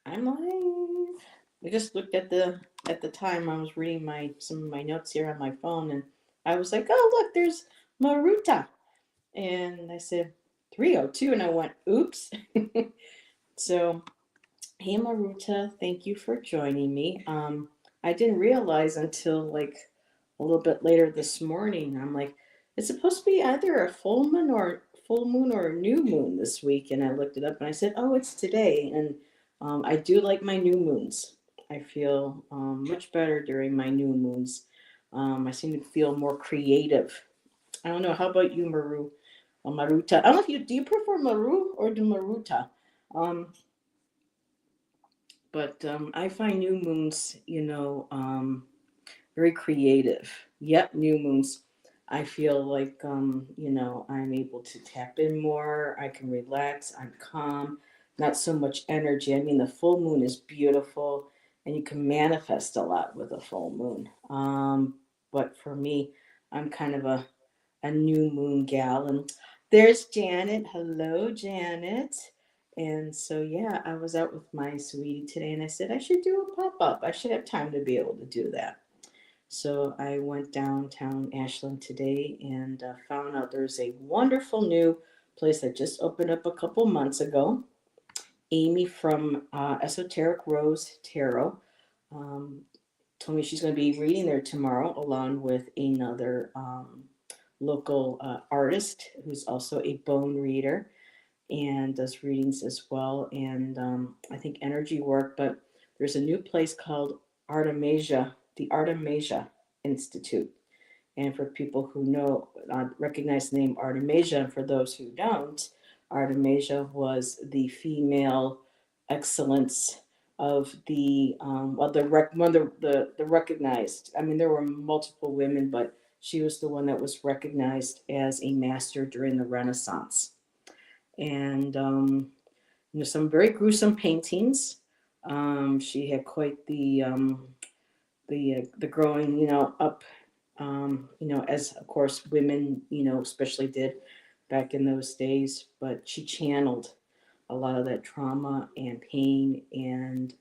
I'm live. I just looked at the time. I was reading my some of my notes here on my phone, and I was like, "Oh, look, there's Maruta." And I said 3:02, and I went, "Oops." So, hey Maruta, thank you for joining me. I didn't realize until like a little bit later this morning. I'm like, it's supposed to be either a full moon or a new moon this week, and I looked it up and I said, oh, it's today. And I do like my new moons. I feel much better during my new moons. I seem to feel more creative. I don't know. How about you, Maruta? I don't know if you do you prefer Maru or the Maruta? Um, but I find new moons, very creative. Yep, new moons. I feel like, I'm able to tap in more. I can relax. I'm calm. Not so much energy. I mean, the full moon is beautiful, and you can manifest a lot with a full moon. But for me, I'm kind of a new moon gal. And there's Janet. Hello, Janet. And so, yeah, I was out with my sweetie today, and I said I should do a pop up. I should have time to be able to do that. So I went downtown Ashland today and found out there's a wonderful new place that just opened up a couple months ago. Amy from Esoteric Rose Tarot um, told me she's going to be reading there tomorrow, along with another local artist who's also a bone reader and does readings as well. And I think energy work. But there's a new place called Artemisia, the Artemisia Institute. And for people who know, recognize the name Artemisia, and for those who don't, Artemisia was the female excellence of the one of the recognized. I mean, there were multiple women, but she was the one that was recognized as a master during the Renaissance. And some very gruesome paintings. She had quite the growing, up, as of course women, especially did back in those days. But she channeled a lot of that trauma and pain, and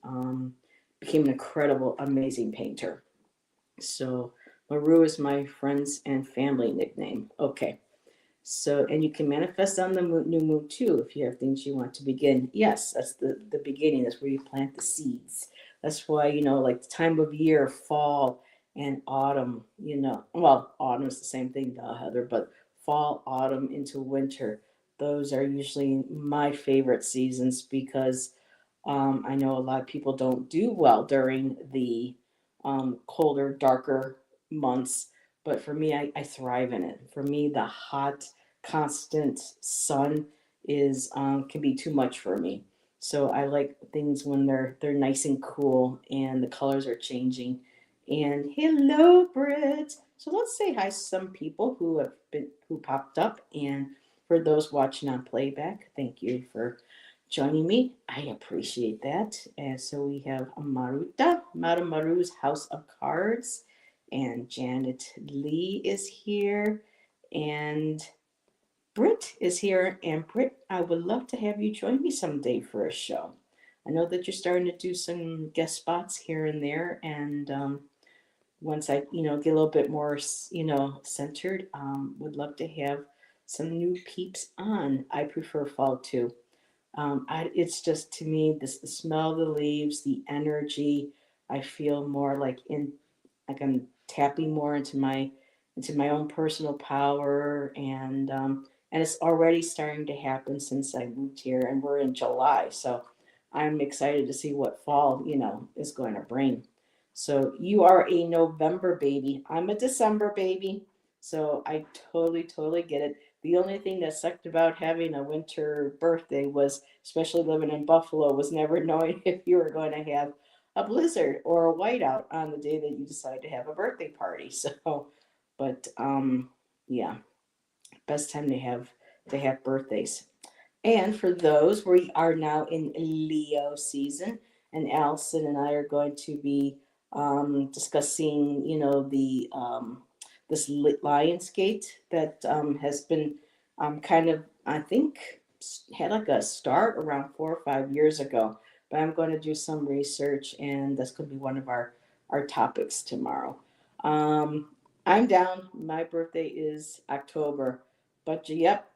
became an incredible, amazing painter. So Maru is my friends and family nickname. Okay. So, and you can manifest on the new moon too if you have things you want to begin. Yes, that's the beginning. That's where you plant the seeds. That's why, like the time of year, fall and autumn, well, autumn is the same thing, Heather, but fall, autumn into winter, those are usually my favorite seasons because I know a lot of people don't do well during the colder, darker months, but for me, I thrive in it. For me, the hot, constant sun is can be too much for me. So I like things when they're nice and cool and the colors are changing. And hello, Britt. So let's say hi to some people who popped up, and for those watching on playback, thank you for joining me. I appreciate that. And so we have Maruta, Maru's House of Cards, and Janet Lee is here, and Britt is here. And Britt, I would love to have you join me someday for a show. I know that you're starting to do some guest spots here and there, and once I, get a little bit more, centered, would love to have some new peeps on. I prefer fall too. It's just to me this the smell of the leaves, the energy. I feel more like I'm tapping more into my own personal power, and it's already starting to happen since I moved here, and we're in July, so I'm excited to see what fall is going to bring. So you are a November baby. I'm a December baby, so I totally get it. The only thing that sucked about having a winter birthday was, especially living in Buffalo, was never knowing if you were going to have a blizzard or a whiteout on the day that you decide to have a birthday party. So, but yeah, best time to have birthdays. And for those, we are now in Leo season, and Allison and I are going to be discussing, the this Lionsgate that has been kind of, I think, had like a start around 4 or 5 years ago. but I'm going to do some research, and that's going to be one of our topics tomorrow. Um, I'm down. My birthday is October, but yep,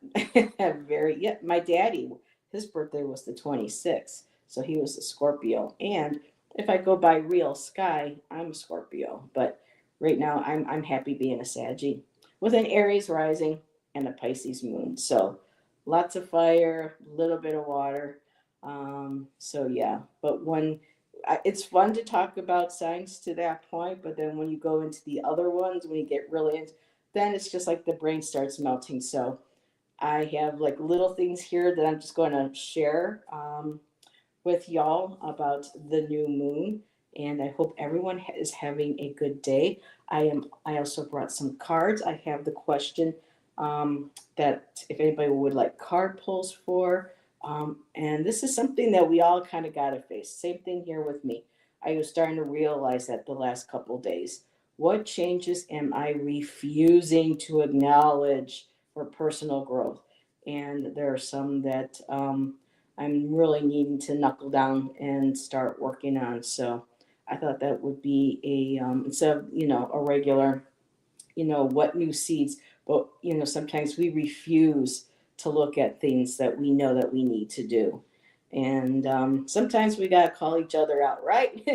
very yep. My daddy, his birthday was the 26th, so he was a Scorpio. And if I go by real sky, I'm a Scorpio. But right now, I'm happy being a Saggy with an Aries rising and a Pisces moon. So lots of fire, a little bit of water. So yeah, but when it's fun to talk about signs to that point, but then when you go into the other ones, when you get really into, then it's just like the brain starts melting. So I have like little things here that I'm just going to share. With y'all about the new moon, and I hope everyone is having a good day. I also brought some cards. I have the question that if anybody would like card pulls for, and this is something that we all kind of got to face. Same thing here with me. I was starting to realize that the last couple of days. What changes am I refusing to acknowledge for personal growth? And there are some that I'm really needing to knuckle down and start working on. So I thought that would be instead of a regular what new seeds, but sometimes we refuse to look at things that we know that we need to do, and sometimes we gotta call each other out, right?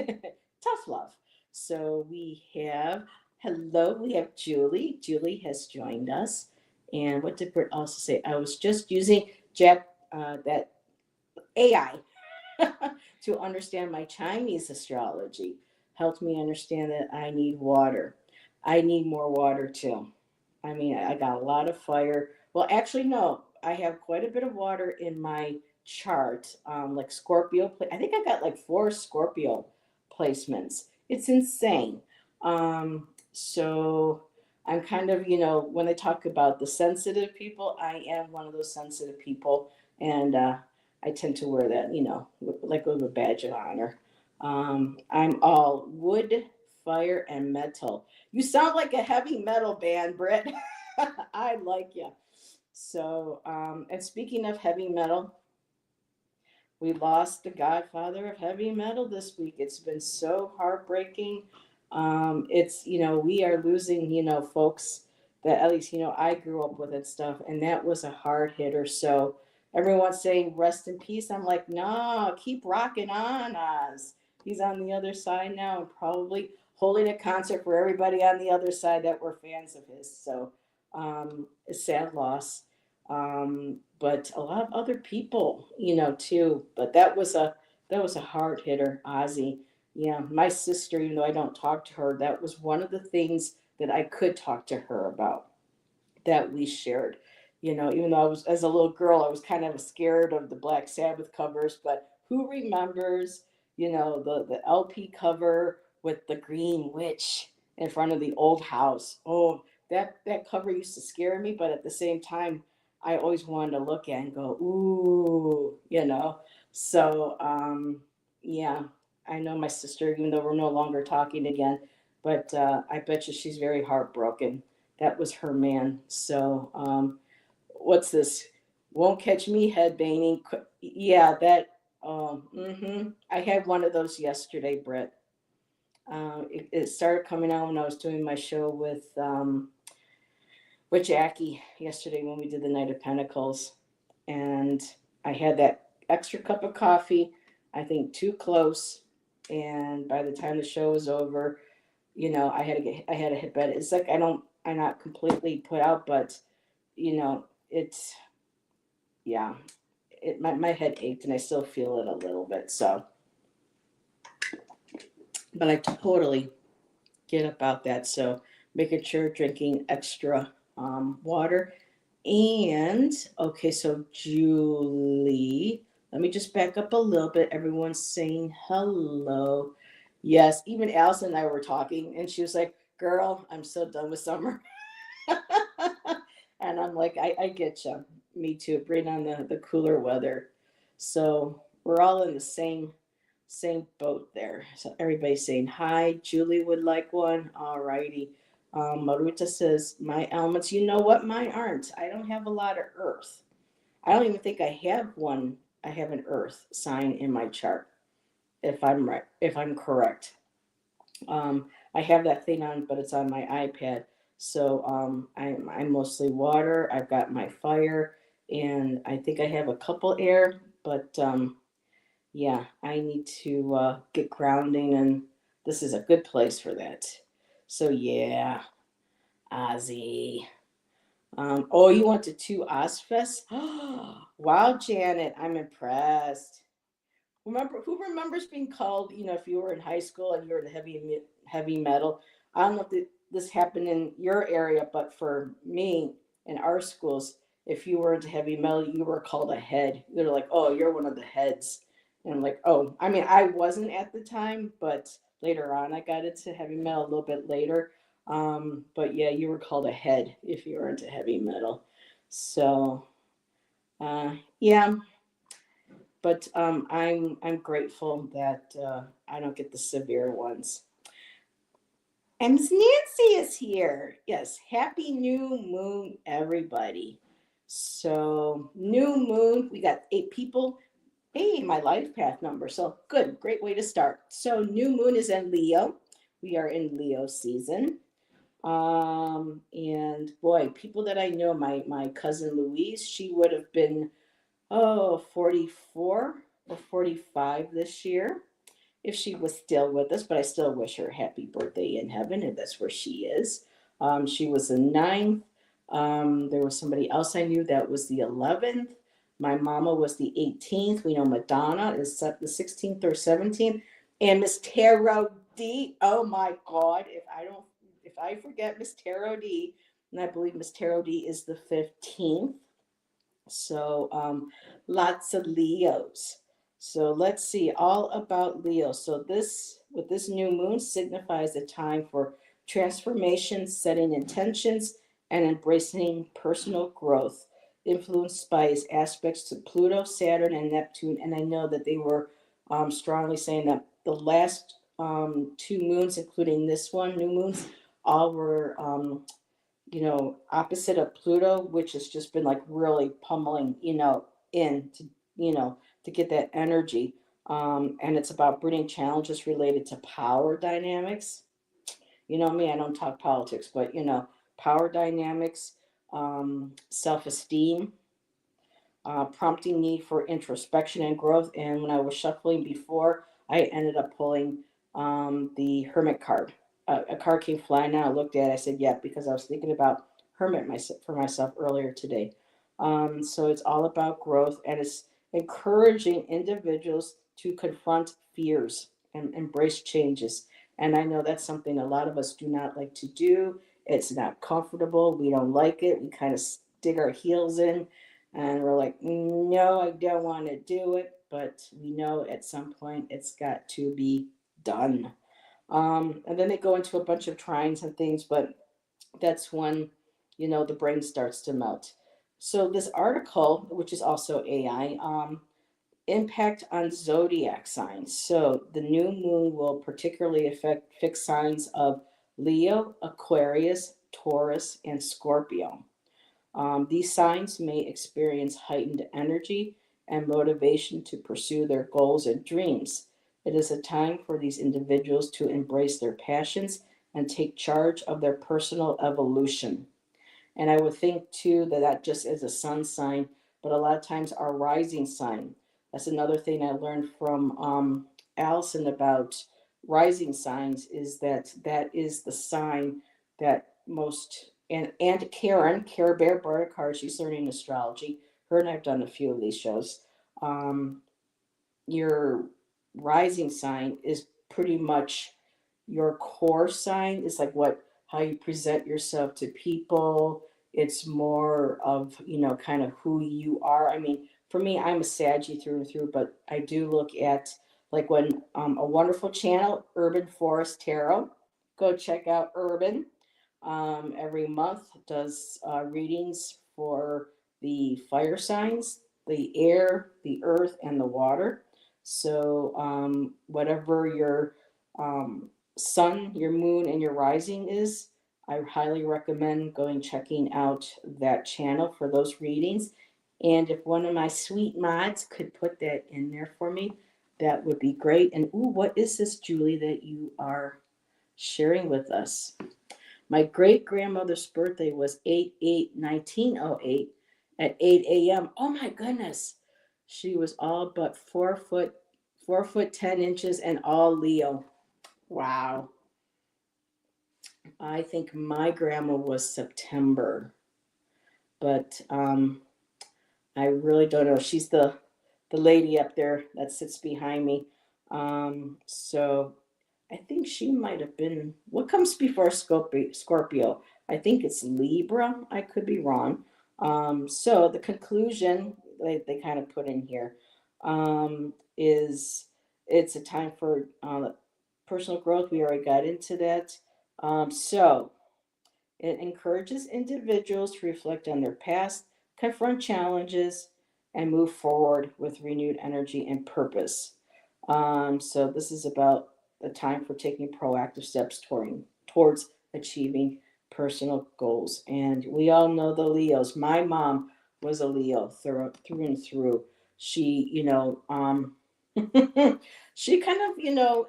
Tough love. So we have we have Julie. Julie has joined us, and what did Britt also say? I was just using Jack that AI to understand my Chinese astrology. Helped me understand that I need water. I need more water too. I mean, I got a lot of fire. Well, actually, no, I have quite a bit of water in my chart. Like Scorpio, I think I got like 4 Scorpio placements. It's insane. So I'm kind of, when they talk about the sensitive people, I am one of those sensitive people. And I tend to wear that, like with a badge of honor. I'm all wood, fire, and metal. You sound like a heavy metal band, Britt. I like you. So, and speaking of heavy metal, we lost the godfather of heavy metal this week. It's been so heartbreaking. It's, we are losing, folks that at least, I grew up with and stuff, and that was a hard hitter. So everyone's saying rest in peace. I'm like, no, keep rocking on, Oz. He's on the other side now and probably holding a concert for everybody on the other side that were fans of his. So a sad loss. But a lot of other people, too. But that was a hard hitter, Ozzy. Yeah, my sister, even though I don't talk to her, that was one of the things that I could talk to her about that we shared. Even though I was, as a little girl, I was kind of scared of the Black Sabbath covers, but who remembers, the LP cover with the Green Witch in front of the old house? Oh, that cover used to scare me, but at the same time, I always wanted to look at and go, ooh. So, yeah, I know my sister, even though we're no longer talking again, but I bet you she's very heartbroken. That was her man. So, what's this? Won't catch me headbanging. Yeah, that. I had one of those yesterday, Brett. It started coming out when I was doing my show with Jackie yesterday when we did the Night of Pentacles, and I had that extra cup of coffee. I think too close, and by the time the show was over, I had to hit bed. It's like I'm not completely put out, but it's, yeah, my head ached and I still feel it a little bit. So, but I totally get about that. So making sure drinking extra water. And okay, so Julie, let me just back up a little bit. Everyone's saying hello. Yes, even Allison and I were talking, and she was like, "Girl, I'm so done with summer." And I'm like, I get you. Me too. Bring on the cooler weather. So we're all in the same boat there. So everybody's saying hi. Julie would like one. All righty. Maruta says, my elements, you know what? Mine aren't. I don't have a lot of earth. I don't even think I have one. I have an earth sign in my chart. if I'm correct. I have that thing on, but it's on my iPad. So I'm mostly water. I've got my fire, and I think I have a couple air, but yeah, I need to get grounding, and this is a good place for that. So yeah, Ozzy. Oh, you went to two Ozfests? Wow, Janet, I'm impressed. Remember who remembers being called? If you were in high school and you were in heavy metal. I don't know if this happened in your area, but for me in our schools, if you were into heavy metal, you were called a head. They're like, "Oh, you're one of the heads," and I'm like, "Oh, I mean, I wasn't at the time, but later on, I got into heavy metal a little bit later. But yeah, you were called a head if you were into heavy metal. So yeah, but I'm grateful that I don't get the severe ones. And Miss Nancy is here. Yes, happy new moon, everybody. So new moon, we got 8 people. Hey, my life path number. So good, great way to start. So new moon is in Leo. We are in Leo season. And boy, people that I know, my cousin Louise, she would have been 44 or 45 this year if she was still with us, but I still wish her happy birthday in heaven if that's where she is. She was the ninth. There was somebody else I knew that was the 11th. My mama was the 18th. We know Madonna is the 16th or 17th. And Miss Tarot D. Oh my God. If I forget Miss Tarot D, and I believe Miss Tarot D is the 15th. So lots of Leos. So let's see all about Leo. So this with this new moon signifies a time for transformation, setting intentions, and embracing personal growth, influenced by its aspects to Pluto, Saturn, and Neptune. And I know that they were strongly saying that the last 2 moons, including this one, new moons, all were opposite of Pluto, which has just been like really pummeling, in to, to get that energy. And it's about bringing challenges related to power dynamics. You know me, I don't talk politics, but power dynamics, self-esteem, prompting need for introspection and growth. And when I was shuffling before, I ended up pulling the Hermit card. A card came flying out. I looked at it. I said, yeah, because I was thinking about for myself earlier today. So it's all about growth, and it's encouraging individuals to confront fears and embrace changes. And I know that's something a lot of us do not like to do. It's not comfortable. We don't like it. We kind of dig our heels in and we're like, no, I don't want to do it. But we know at some point it's got to be done. And then they go into a bunch of trines and things, but that's when, the brain starts to melt. So this article, which is also AI, impact on zodiac signs. So the new moon will particularly affect fixed signs of Leo, Aquarius, Taurus, and Scorpio. These signs may experience heightened energy and motivation to pursue their goals and dreams. It is a time for these individuals to embrace their passions and take charge of their personal evolution. And I would think too that just is a sun sign, but a lot of times our rising sign. That's another thing I learned from Allison about rising signs is that is the sign that most and Karen Care Bear Bartakar, she's learning astrology. Her and I've done a few of these shows. Um, your rising sign is pretty much your core sign. It's like what how you present yourself to people. It's more of kind of who you are. I mean, for me, I'm a Saggy through and through, but I do look at like when a wonderful channel, Urban Forest Tarot. Go check out Urban. Every month does readings for the fire signs, the air, the earth, and the water. So, whatever your sun, your moon, and your rising is, I highly recommend going checking out that channel for those readings. And if one of my sweet mods could put that in there for me, that would be great. And ooh, what is this, Julie, that you are sharing with us? My great grandmother's birthday was 8/8/1908 at 8 a.m. Oh my goodness. She was all but 4 foot, 4 foot 10 inches, and all Leo. Wow. I think my grandma was September, but I really don't know. She's the lady up there that sits behind me. So I think she might have been, what comes before Scorpio? Scorpio. I think it's Libra. I could be wrong. So the conclusion they kind of put in here is it's a time for personal growth. We already got into that. So it encourages individuals to reflect on their past, confront challenges, and move forward with renewed energy and purpose. So this is about the time for taking proactive steps towards achieving personal goals. And we all know the Leos. My mom was a Leo through and through. She, she kind of,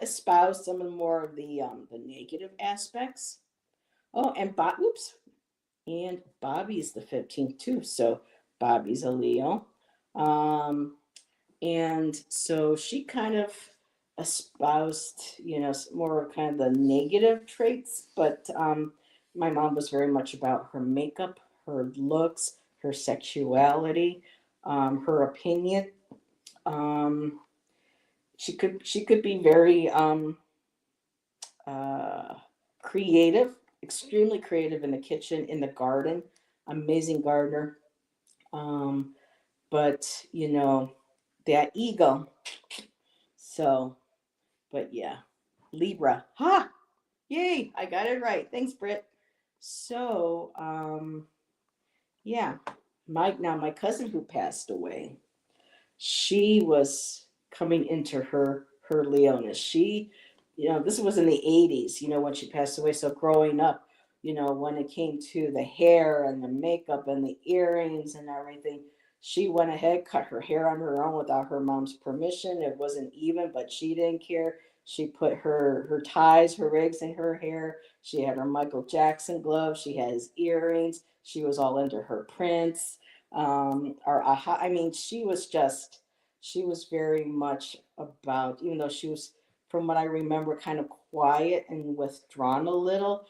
espoused some of more of the negative aspects. Oh, and oops, and Bobby's the 15th too. So Bobby's a Leo. Um, and so she kind of espoused, more kind of the negative traits, but my mom was very much about her makeup, her looks, her sexuality, her opinion. Um, she could be very uh, creative, extremely creative in the kitchen, in the garden, amazing gardener. Um, but that ego. So, but yeah, Libra. Ha! Yay! I got it right. Thanks, Britt. So, yeah, my cousin who passed away, she was coming into her Leoness. She, this was in the 80s, when she passed away. So growing up, when it came to the hair and the makeup and the earrings and everything, she went ahead, cut her hair on her own without her mom's permission. It wasn't even, but she didn't care. She put her ties, her rigs in her hair. She had her Michael Jackson gloves. She had his earrings. She was all into her prints. Or aha. I mean, she was very much about, even though she was, from what I remember, kind of quiet and withdrawn a little.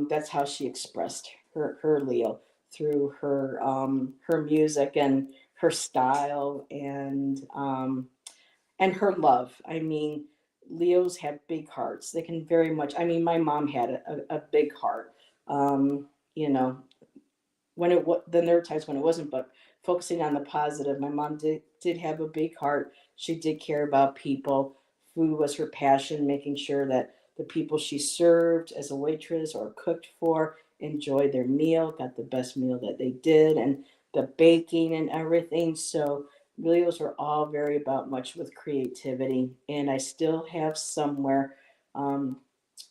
That's how she expressed her Leo through her music and her style and her love. I mean, Leos have big hearts. They can very much. I mean, my mom had a big heart. Um, you know, when it was, then there were times when it wasn't, but focusing on the positive. My mom did have a big heart. She did care about people. Food was her passion, making sure that the people she served as a waitress or cooked for enjoyed their meal, got the best meal that they did, and the baking and everything. So Leos were all very about much with creativity, and I still have somewhere um,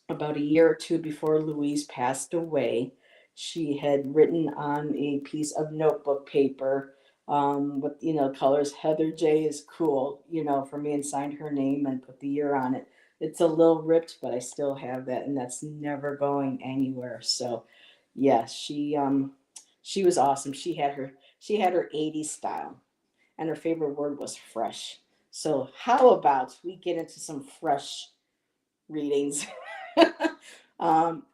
about a year or two before Louise passed away, she had written on a piece of notebook paper with colors Heather J is cool, for me, and signed her name and put the year on it. It's a little ripped, but I still have that, and that's never going anywhere. So, yeah, she was awesome. She had her 80s style, and her favorite word was fresh. So, how about we get into some fresh readings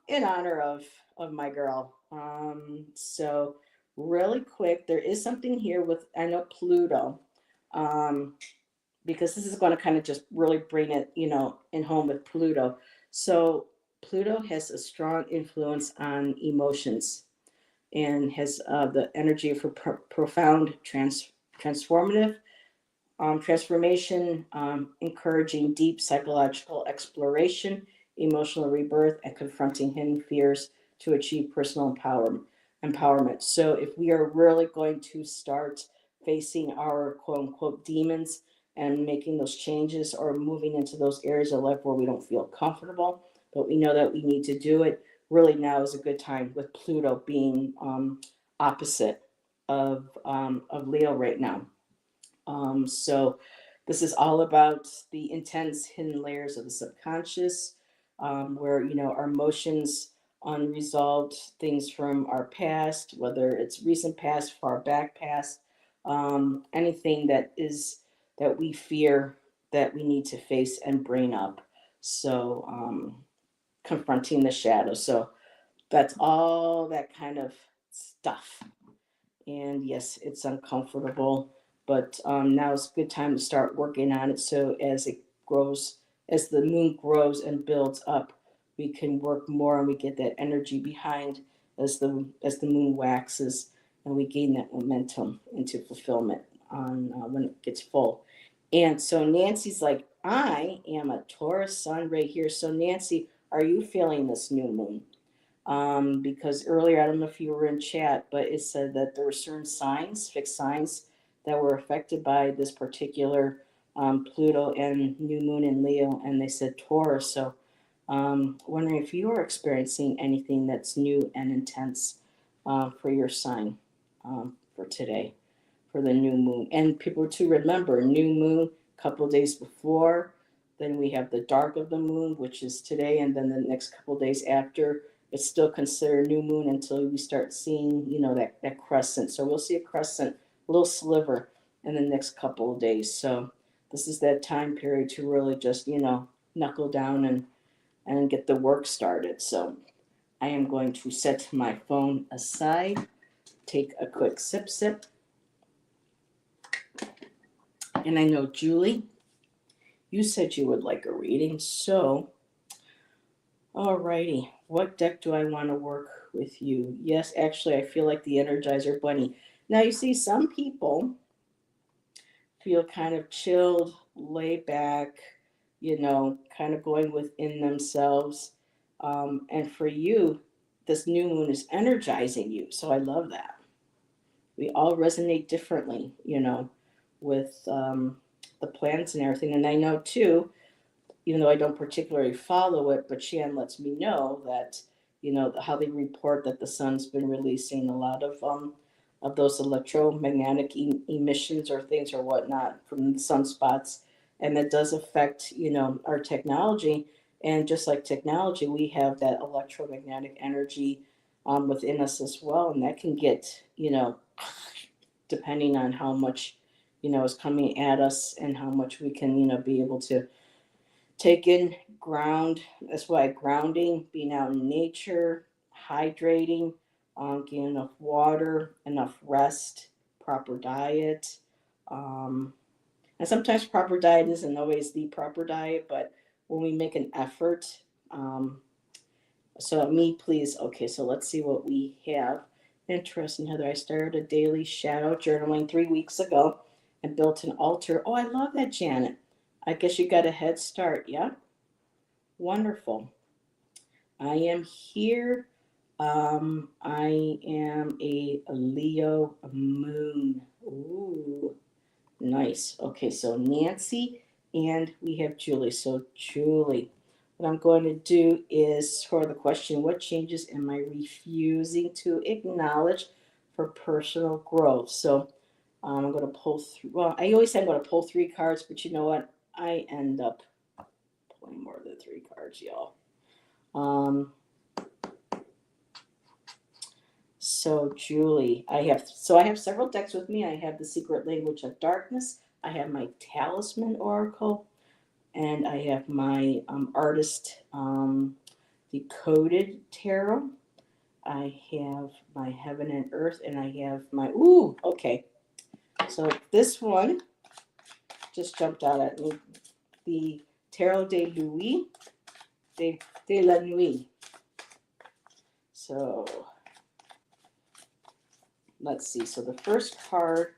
in honor of my girl. So really quick, there is something here with, I know, Pluto, um, because this is going to kind of just really bring it, in home with Pluto. So Pluto has a strong influence on emotions and has the energy for profound transformative transformation, encouraging deep psychological exploration, emotional rebirth, and confronting hidden fears to achieve personal empowerment. So, if we are really going to start facing our quote unquote demons and making those changes or moving into those areas of life where we don't feel comfortable, but we know that we need to do it, really now is a good time with Pluto being opposite of Leo right now. So This is all about the intense hidden layers of the subconscious, where our emotions, unresolved things from our past, whether it's recent past, far back past, anything that we fear that we need to face and bring up. So confronting the shadows. So that's all that kind of stuff. And yes, it's uncomfortable, but now is a good time to start working on it. So as it grows, as the moon grows and builds up, we can work more and we get that energy behind as the moon waxes, and we gain that momentum into fulfillment on when it gets full. And so Nancy's like, I am a Taurus sun right here. So Nancy, are you feeling this new moon? Because earlier, I don't know if you were in chat, but it said that there were certain signs, fixed signs, that were affected by this particular Pluto and new moon in Leo, and they said Taurus. So, wondering if you are experiencing anything that's new and intense for your sign for today, for the new moon. And people to remember, new moon, couple of days before, then we have the dark of the moon, which is today, and then the next couple of days after, it's still considered new moon until we start seeing, that crescent. So we'll see a crescent, a little sliver in the next couple of days. So this is that time period to really just, knuckle down and get the work started. So I am going to set my phone aside, take a quick sip. And I know, Julie, you said you would like a reading. So, alrighty, what deck do I want to work with you? Yes, actually, I feel like the Energizer Bunny. Now, you see, some people feel kind of chilled, laid back, kind of going within themselves. And for you, this new moon is energizing you. So I love that. We all resonate differently, with the planets and everything. And I know too, even though I don't particularly follow it, but Shan lets me know that, how they report that the sun's been releasing a lot of those electromagnetic emissions or things or whatnot from the sunspots. And that does affect, our technology. And just like technology, we have that electromagnetic energy within us as well. And that can get, depending on how much, is coming at us and how much we can, be able to take in, ground. That's why grounding, being out in nature, hydrating, getting enough water, enough rest, proper diet. Um, and sometimes proper diet isn't always the proper diet, but when we make an effort, so me, please. Okay, so let's see what we have. Interesting, Heather. I started a daily shadow journaling 3 weeks ago and built an altar. Oh, I love that, Janet. I guess you got a head start, yeah? Wonderful. I am here. I am a Leo moon. Ooh, nice. Okay, so Nancy and we have Julie. So, Julie, what I'm going to do is for the question, what changes am I refusing to acknowledge for personal growth? So, I'm going to pull through. Well, I always say I'm going to pull 3 cards, but you know what? I end up pulling more than 3 cards, y'all. So Julie, I have several decks with me. I have the Secret Language of Darkness. I have my Talisman Oracle, and I have my Artist Decoded Tarot. I have my Heaven and Earth, and I have my okay. So this one just jumped out at me. The Tarot de Louis de la Nuit. So let's see. So the first card,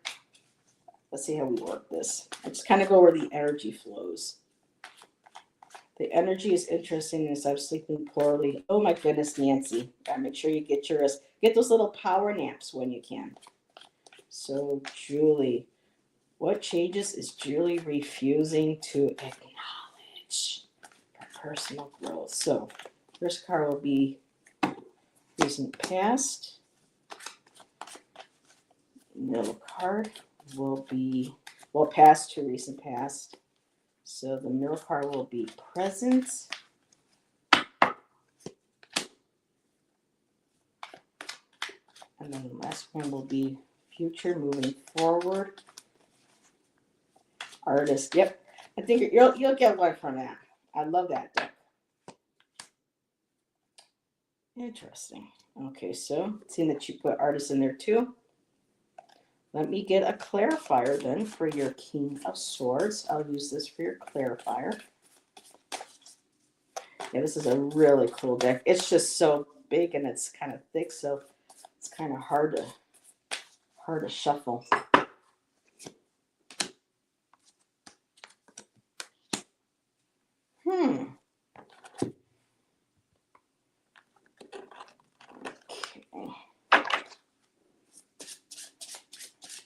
let's see how we work this. I just kind of go where the energy flows. The energy is interesting as I'm sleeping poorly. Oh my goodness, Nancy. Gotta make sure you get those little power naps when you can. So Julie, what changes is Julie refusing to acknowledge for personal growth? So first card will be recent past. Middle card will be well, past to recent past. So the middle card will be present. And then the last one will be future, moving forward. Artist. Yep. I think you'll get one from that. I love that deck. Interesting. Okay, so seeing that you put artist in there too. Let me get a clarifier then for your King of Swords. I'll use this for your clarifier. Yeah, this is a really cool deck. It's just so big and it's kind of thick, so it's kind of hard to shuffle. Okay.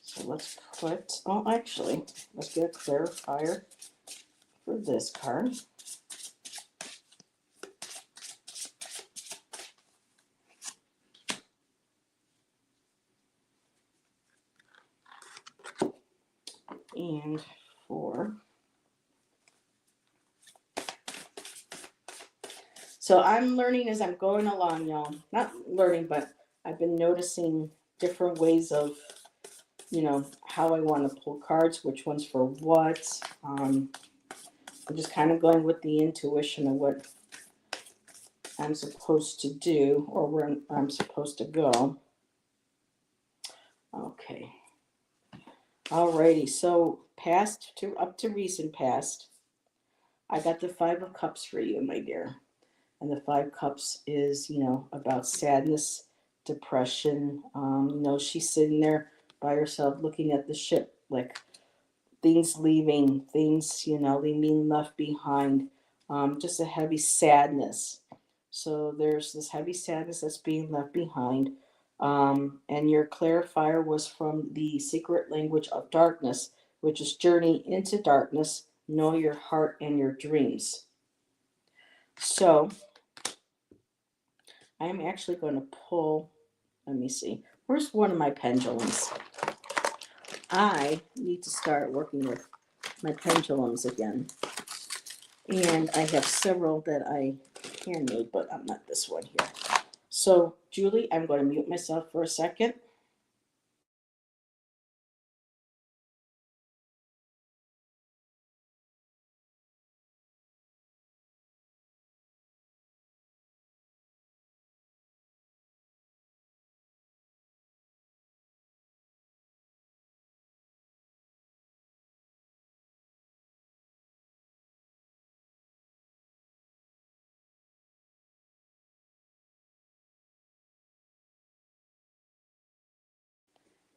So let's put, oh, actually, let's get a clarifier for this card. And for, so I'm learning as I'm going along, y'all. Not learning, but I've been noticing different ways of, how I want to pull cards, which one's for what. I'm just kind of going with the intuition of what I'm supposed to do or where I'm supposed to go. Okay. Alrighty, so past to up to recent past, I got the Five of Cups for you, my dear. And the Five Cups is, about sadness, depression. She's sitting there by herself looking at the ship, like things leaving, things, being left behind, just a heavy sadness. So there's this heavy sadness that's being left behind. And your clarifier was from the secret language of darkness, which is journey into darkness, know your heart and your dreams. So I'm actually going to pull, let me see, where's one of my pendulums? I need to start working with my pendulums again. And I have several that I handmade, but I'm not this one here. So, Julie, I'm going to mute myself for a second.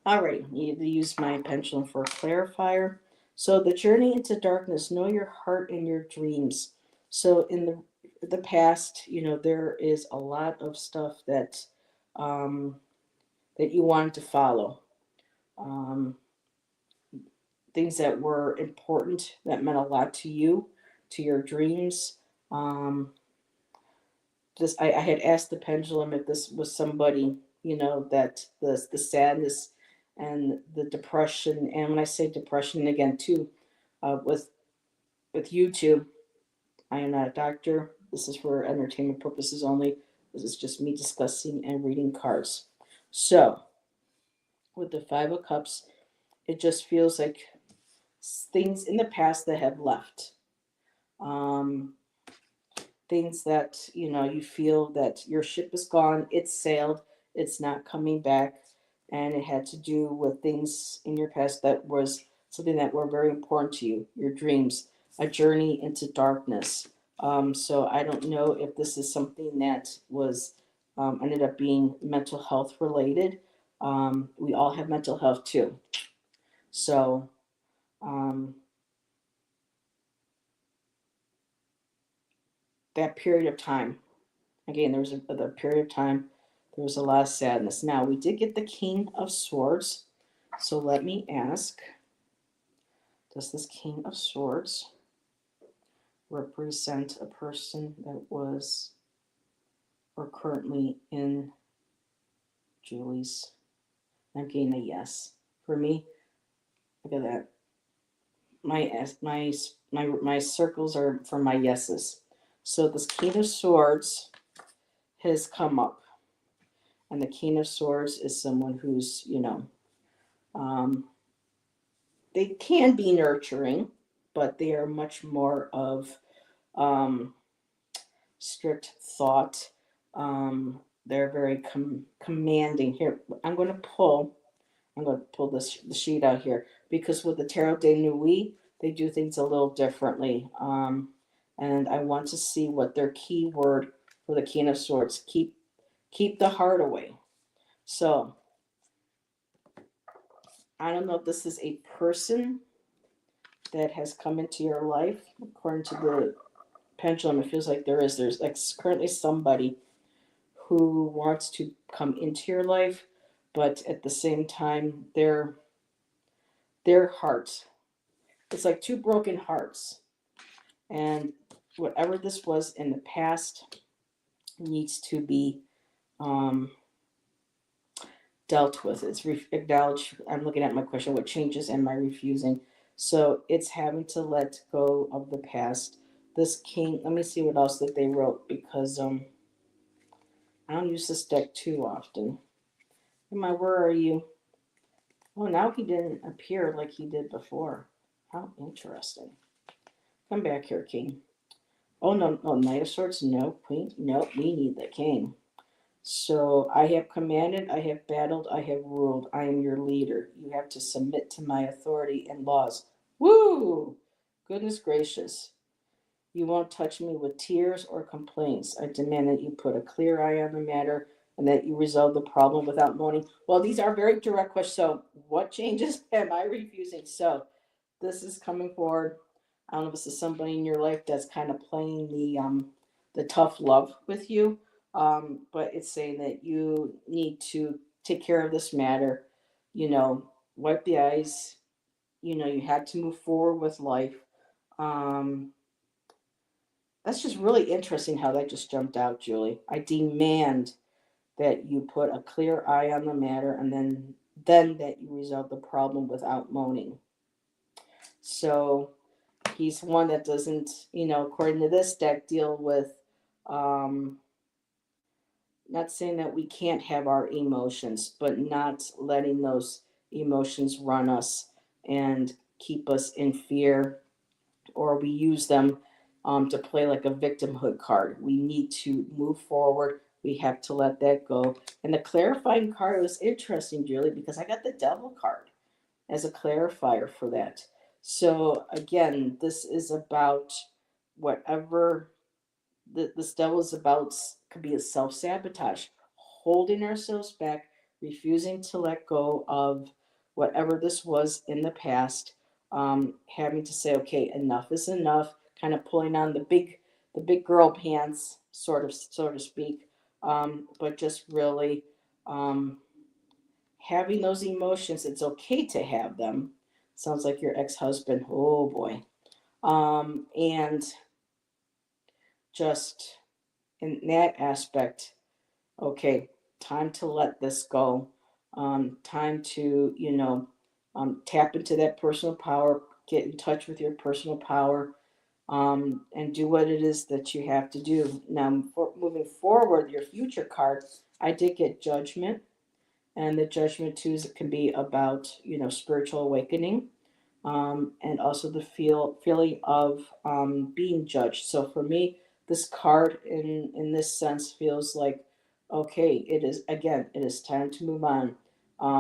Alright, need to use my pendulum for a clarifier. So, the journey into darkness, know your heart and your dreams. So, in the past, there is a lot of stuff um, that you wanted to follow. Um, Things that were important, that meant a lot to you, to your dreams. Um, I had asked the pendulum if this was somebody, that the sadness and the depression, and when I say depression again too, with YouTube, I am not a doctor. This is for entertainment purposes only. This is just me discussing and reading cards. So with the Five of Cups, it just feels like things in the past that have left. Um, Things that you feel that your ship is gone, it's sailed, it's not coming back, and it had to do with things in your past that was something that were very important to you, your dreams, a journey into darkness. So I don't know if this is something that was ended up being mental health related. We all have mental health too, so um, that period of time. Again, there was a period of time, there was a lot of sadness. Now, we did get the King of Swords. So let me ask, does this King of Swords represent a person that was or currently in Julie's? I'm getting a yes. For me, look at that. my circles are for my yeses. So this King of Swords has come up, and the King of Swords is someone who's, um, they can be nurturing, but they are much more of um, strict thought. They're very commanding. Here, I'm going to pull the sheet out here because with the Tarot de Nuit, they do things a little differently. And I want to see what their key word for the King of Swords, keep the heart away. So I don't know if this is a person that has come into your life. According to the pendulum, it feels like there's like currently somebody who wants to come into your life, but at the same time, their heart, it's like two broken hearts. And whatever this was in the past needs to be um, dealt with. It's acknowledged. I'm looking at my question: what changes am I refusing? So it's having to let go of the past. This king. Let me see what else that they wrote because I don't use this deck too often. Emma, where are you? Oh, now he didn't appear like he did before. How interesting. Come back here, King. Oh, no, no, Knight of Swords, no, Queen, no, we need the King. So I have commanded, I have battled, I have ruled. I am your leader. You have to submit to my authority and laws. Woo! Goodness gracious. You won't touch me with tears or complaints. I demand that you put a clear eye on the matter and that you resolve the problem without moaning. Well, these are very direct questions. So, what changes am I refusing? So, this is coming forward. I don't know if this is somebody in your life that's kind of playing the tough love with you, but it's saying that you need to take care of this matter. You know, wipe the eyes. You know, you had to move forward with life. Um, that's just really interesting how that just jumped out, Julie. I demand that you put a clear eye on the matter, and then that you resolve the problem without moaning. So he's one that doesn't, according to this deck, deal with um, not saying that we can't have our emotions, but not letting those emotions run us and keep us in fear, or we use them to play like a victimhood card. We need to move forward. We have to let that go. And the clarifying card was interesting, Julie, because I got the devil card as a clarifier for that. So again, this is about whatever this devil is about, could be a self-sabotage, holding ourselves back, refusing to let go of whatever this was in the past, having to say, okay, enough is enough, kind of pulling on the big girl pants, sort of, so to speak, but just really um, having those emotions. It's okay to have them. Sounds like your ex-husband. Oh boy. And just in that aspect, okay, time to let this go. Time to, tap into that personal power, get in touch with your personal power, and do what it is that you have to do. Now, moving forward, your future card, I did get judgment, and the judgment too can be about, spiritual awakening, and also the feeling of being judged. So for me, this card in this sense feels like, okay, it is, again, it is time to move on.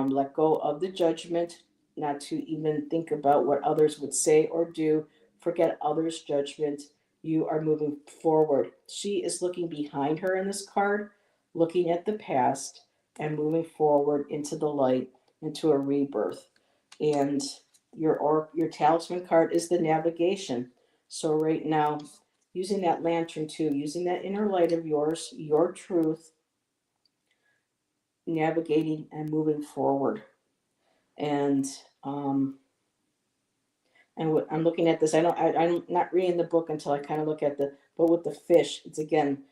Let go of the judgment, not to even think about what others would say or do. Forget others' judgment. You are moving forward. She is looking behind her in this card, looking at the past and moving forward into the light, into a rebirth. And your talisman card is the navigation. So right now, using that lantern too, using that inner light of yours, your truth, navigating and moving forward. And I'm looking at this. I'm not reading the book until I kind of look at but with the fish, it's again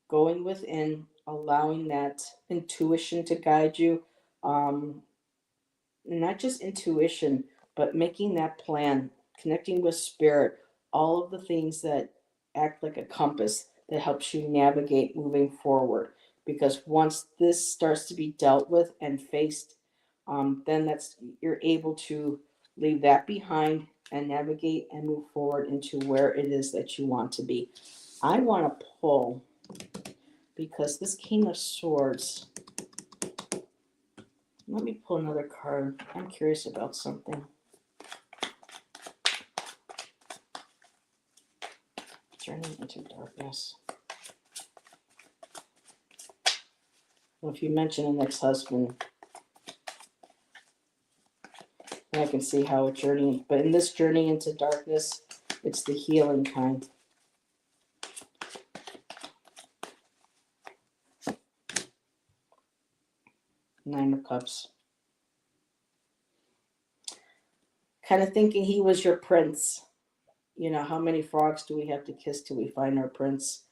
going within, allowing that intuition to guide you. Not just intuition, but making that plan. connecting with spirit, all of the things that act like a compass that helps you navigate moving forward. Because once this starts to be dealt with and faced, then that's you're able to leave that behind and navigate and move forward into where it is that you want to be. I want to pull because this King of Swords. Let me pull another card. I'm curious about something. Journey into darkness. Well, if you mention an ex-husband, I can see how a journey, but in this journey into darkness, it's the healing kind. Nine of Cups. Kind of thinking he was your prince. You know, how many frogs do we have to kiss till we find our prince?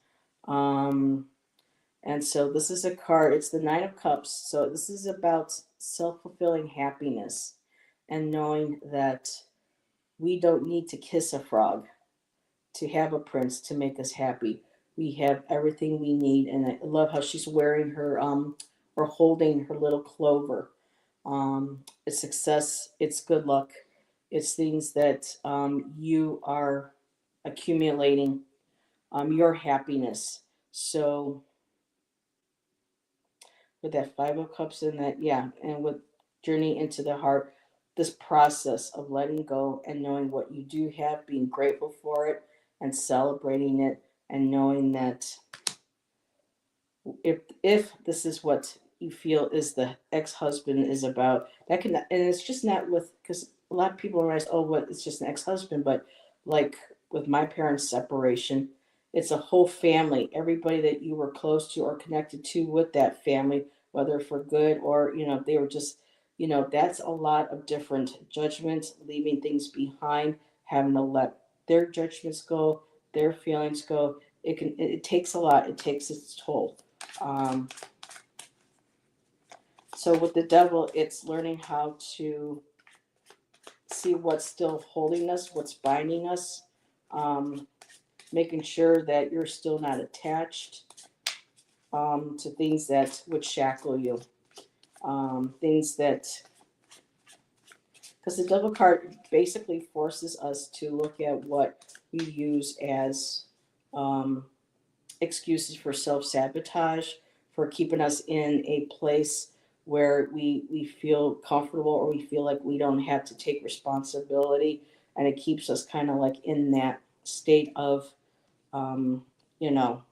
Um, and so this is a card, it's the Nine of Cups. So this is about self-fulfilling happiness and knowing that we don't need to kiss a frog to have a prince to make us happy. We have everything we need, and I love how she's wearing her or holding her little clover. It's success, it's good luck, it's things that you are accumulating, your happiness. So with that Five of Cups in that, yeah, and with Journey into the Heart, this process of letting go and knowing what you do have, being grateful for it and celebrating it, and knowing that if this is what you feel is the ex-husband is about, that can, and it's just not with, because a lot of people realize, oh, what, it's just an ex-husband, but like with my parents' separation, it's a whole family, everybody that you were close to or connected to with that family, whether for good or, you know, they were just, you know, that's a lot of different judgments, leaving things behind, having to let their judgments go, their feelings go. It takes a lot, it takes its toll. um, so with the devil, it's learning how to see what's still holding us, what's binding us, um, making sure that you're still not attached to things that would shackle you, things that, because the devil card basically forces us to look at what we use as um, excuses for self-sabotage, for keeping us in a place where we feel comfortable or we feel like we don't have to take responsibility, and it keeps us kind of like in that state of um, you know,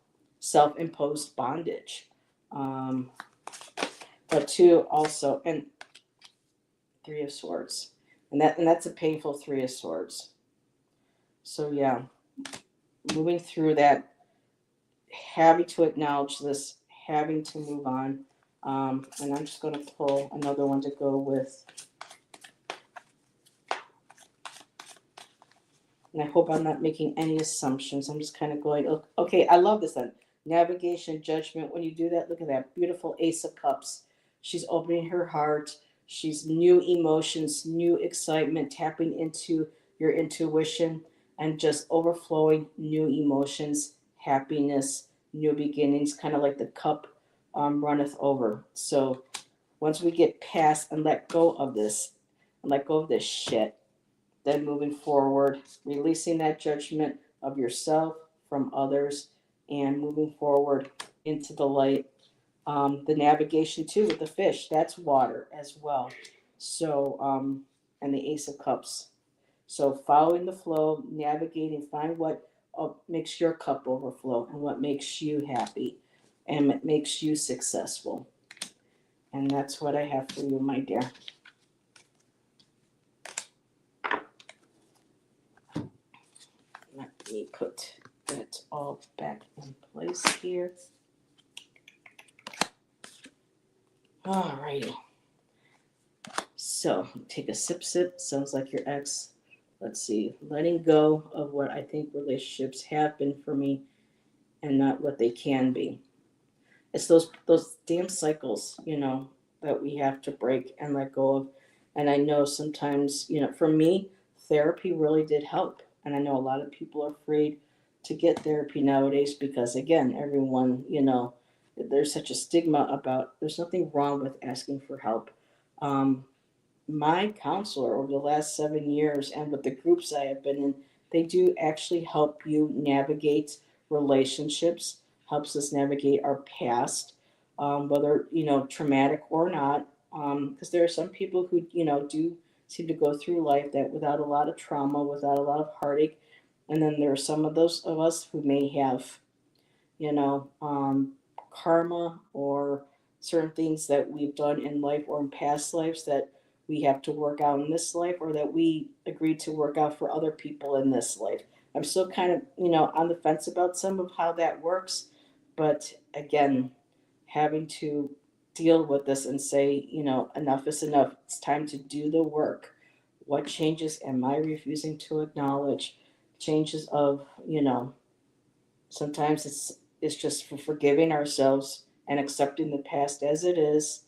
self-imposed bondage. um, but two also, and Three of Swords, and that's a painful Three of Swords. So yeah, moving through that, having to acknowledge this, having to move on. And I'm just going to pull another one to go with. And I hope I'm not making any assumptions. I'm just kind of going, okay, I love this then. Navigation, judgment. When you do that, look at that beautiful Ace of Cups. She's opening her heart. She's new emotions, new excitement, tapping into your intuition and just overflowing new emotions, happiness, new beginnings, kind of like the cup runneth over. So once we get past and let go of this, and let go of this shit, then moving forward, releasing that judgment of yourself from others, and moving forward into the light. The navigation too with the fish, that's water as well. So, and the Ace of Cups. So following the flow, navigating, find what makes your cup overflow and what makes you happy and what makes you successful. And that's what I have for you, my dear. Let me put that all back in place here. Alrighty. So take a sip, sip. Sounds like your ex. Let's see. Letting go of what I think relationships have been for me and not what they can be. It's those damn cycles, you know, that we have to break and let go of. And I know sometimes, you know, for me, therapy really did help. And I know a lot of people are afraid to get therapy nowadays because, again, everyone, there's such a stigma about there's nothing wrong with asking for help. Um, my counselor over the last 7 years and with the groups I have been in, they do actually help you navigate relationships, helps us navigate our past, whether traumatic or not. Because there are some people who do seem to go through life that without a lot of trauma, without a lot of heartache, and then there are some of those of us who may have you know, um, karma or certain things that we've done in life or in past lives that we have to work out in this life or that we agreed to work out for other people in this life. I'm still kind of, on the fence about some of how that works. But again, having to deal with this and say, enough is enough. It's time to do the work. What changes am I refusing to acknowledge? Changes of, sometimes it's just for forgiving ourselves and accepting the past as it is,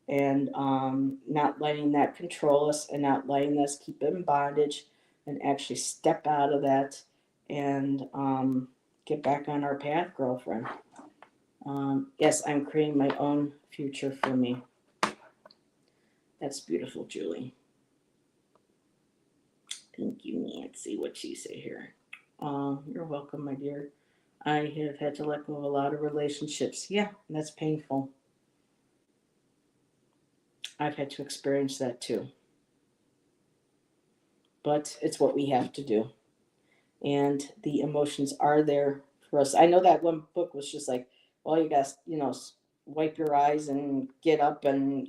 and not letting that control us and not letting us keep it in bondage, and actually step out of that and get back on our path, girlfriend. Yes, I'm creating my own future for me. That's beautiful, Julie. Thank you, Nancy. What she say here? You're welcome, my dear. I have had to let go of a lot of relationships. Yeah, that's painful. I've had to experience that too. But it's what we have to do. And the emotions are there for us. I know that one book was just like, well, you guys, wipe your eyes and get up and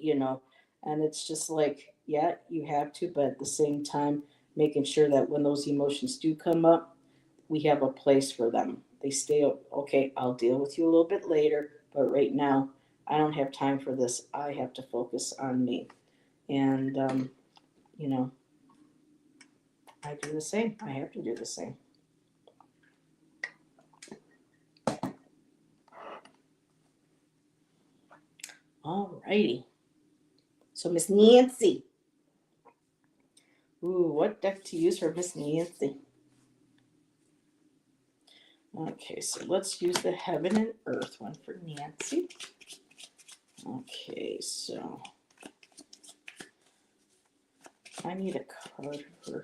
it's just like, yeah, you have to, but at the same time, making sure that when those emotions do come up, we have a place for them. They stay okay, I'll deal with you a little bit later, but right now, I don't have time for this. I have to focus on me. And, you know, I do the same. I have to do the same. All righty. So, Miss Nancy. Ooh, what deck to use for Miss Nancy? Okay, so let's use the Heaven and Earth one for Nancy. Okay, so I need a card for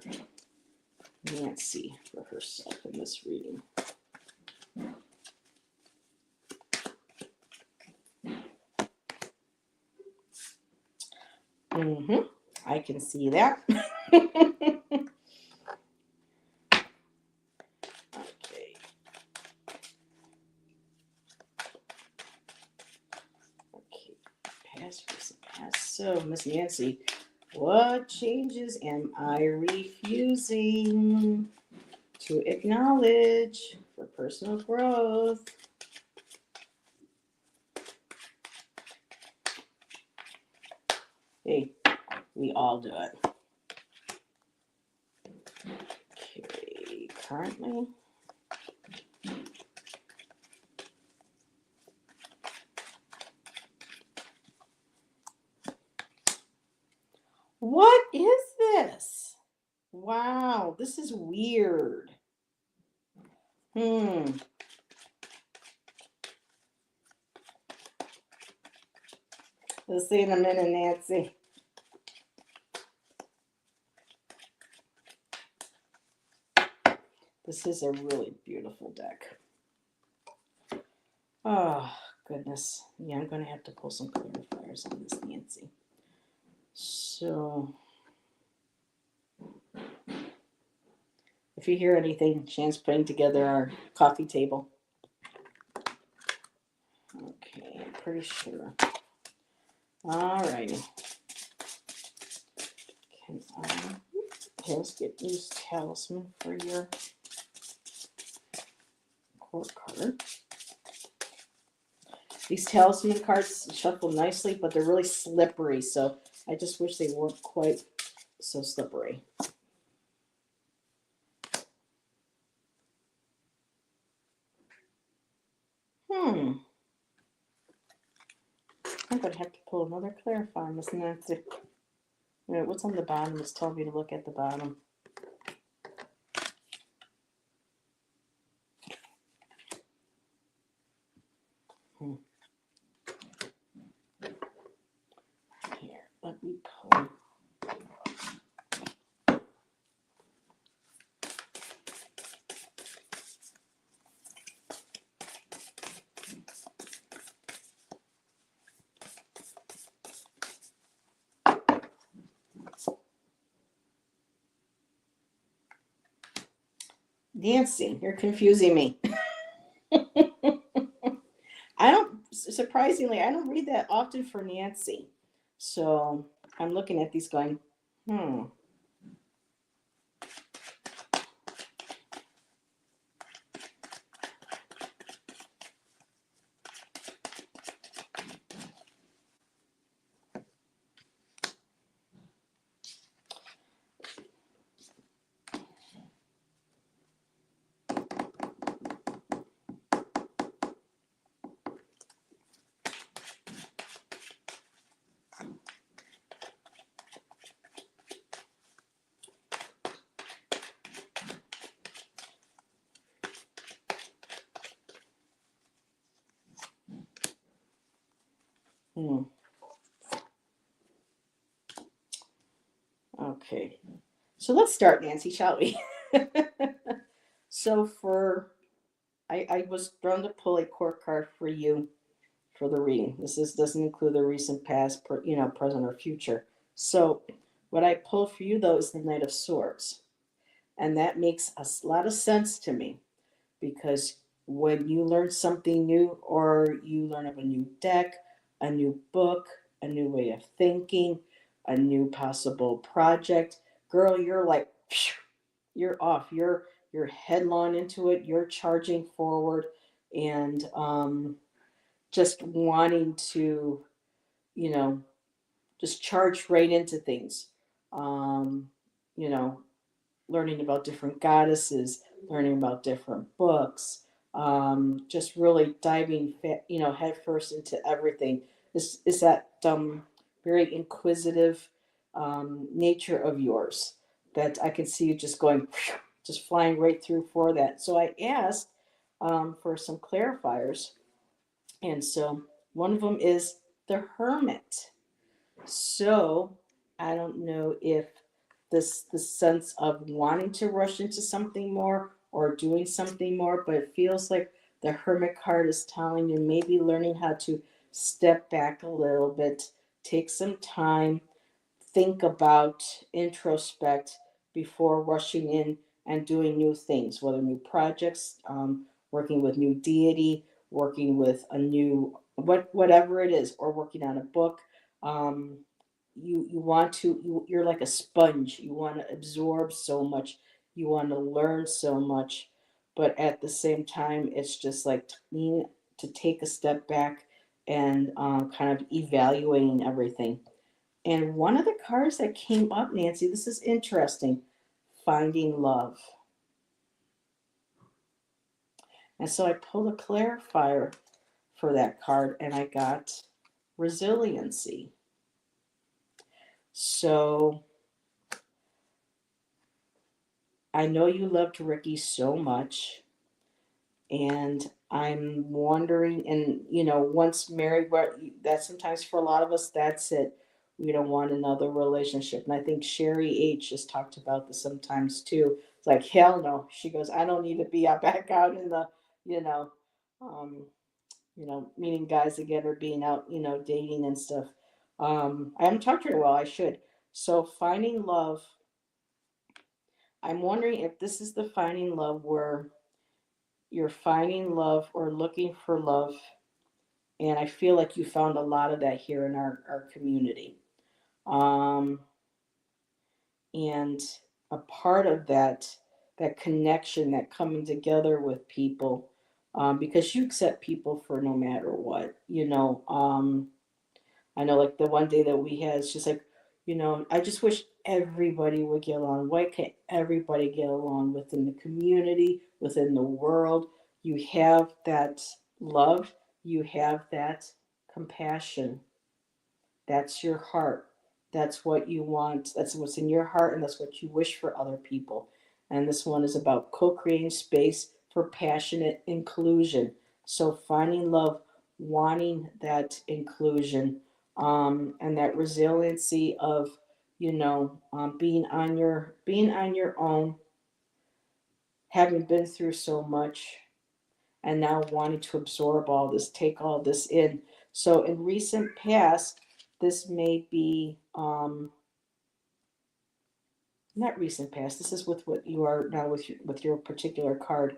Nancy for herself in this reading. I can see that. Okay. Okay. Past, recent, past. So, Miss Nancy, what changes am I refusing to acknowledge for personal growth? Hey, we all do it. Okay, currently. What is this? Wow, this is weird. Let's see in a minute, Nancy. This is a really beautiful deck. Oh, goodness. Yeah, I'm going to have to pull some clarifiers on this, Nancy. So, if you hear anything, Shan's putting together our coffee table. Okay, I'm pretty sure. Alrighty. Can I just get these talisman for your court card? These talisman cards shuffle nicely, but they're really slippery, so I just wish they weren't quite so slippery. I'm going to have to pull another clarifier, Miss Nancy. Wait, what's on the bottom? It's telling me to look at the bottom. Nancy, you're confusing me. I don't, surprisingly, I don't read that often for Nancy. So I'm looking at these going, hmm. Hmm. Okay. So let's start, Nancy, shall we? So I was drawn to pull a court card for you for the reading. Doesn't include the recent past, present or future. So what I pull for you though is the Knight of Swords, and that makes a lot of sense to me because when you learn something new or you learn of a new deck, a new book, a new way of thinking, a new possible project, girl, you're like, phew, you're off. You're headlong into it. You're charging forward and just wanting to, you know, just charge right into things. Um, you know, learning about different goddesses, learning about different books, just really diving, headfirst into everything. Is that very inquisitive nature of yours that I can see you just going, just flying right through for that. So I asked for some clarifiers, and so one of them is the Hermit. So I don't know if the sense of wanting to rush into something more or doing something more, but it feels like the Hermit card is telling you maybe learning how to step back a little bit, take some time, think about, introspect before rushing in and doing new things, whether new projects, working with new deity, working with a new whatever it is, or working on a book. Um, you want to you're like a sponge. You want to absorb so much. You want to learn so much, but at the same time, it's just like to take a step back and kind of evaluating everything. And one of the cards that came up, Nancy, this is interesting, finding love. And so I pulled a clarifier for that card and I got resiliency. So I know you loved Ricky so much, and I'm wondering, and once married, that sometimes for a lot of us, that's it. We don't want another relationship. And I think Sherry H just talked about this sometimes too. It's like, hell no. She goes, I don't need to be back out in the, you know, um, meeting guys again or being out, dating and stuff. I haven't talked to her in a while. I should. So finding love, I'm wondering if this is the finding love where you're finding love or looking for love. And I feel like you found a lot of that here in our community. Um, and a part of that connection, that coming together with people, because you accept people for no matter what, I know, like the one day that we had, it's just like, I just wish everybody would get along. Why can't everybody get along within the community, within the world? You have that love, you have that compassion. That's your heart. That's what you want. That's what's in your heart, and that's what you wish for other people. And this one is about co creating space for passionate inclusion. So, finding love, wanting that inclusion, and that resiliency of, being on your own, having been through so much, and now wanting to absorb all this, take all this in. So in recent past, this may be not recent past. This is with what you are now with your particular card.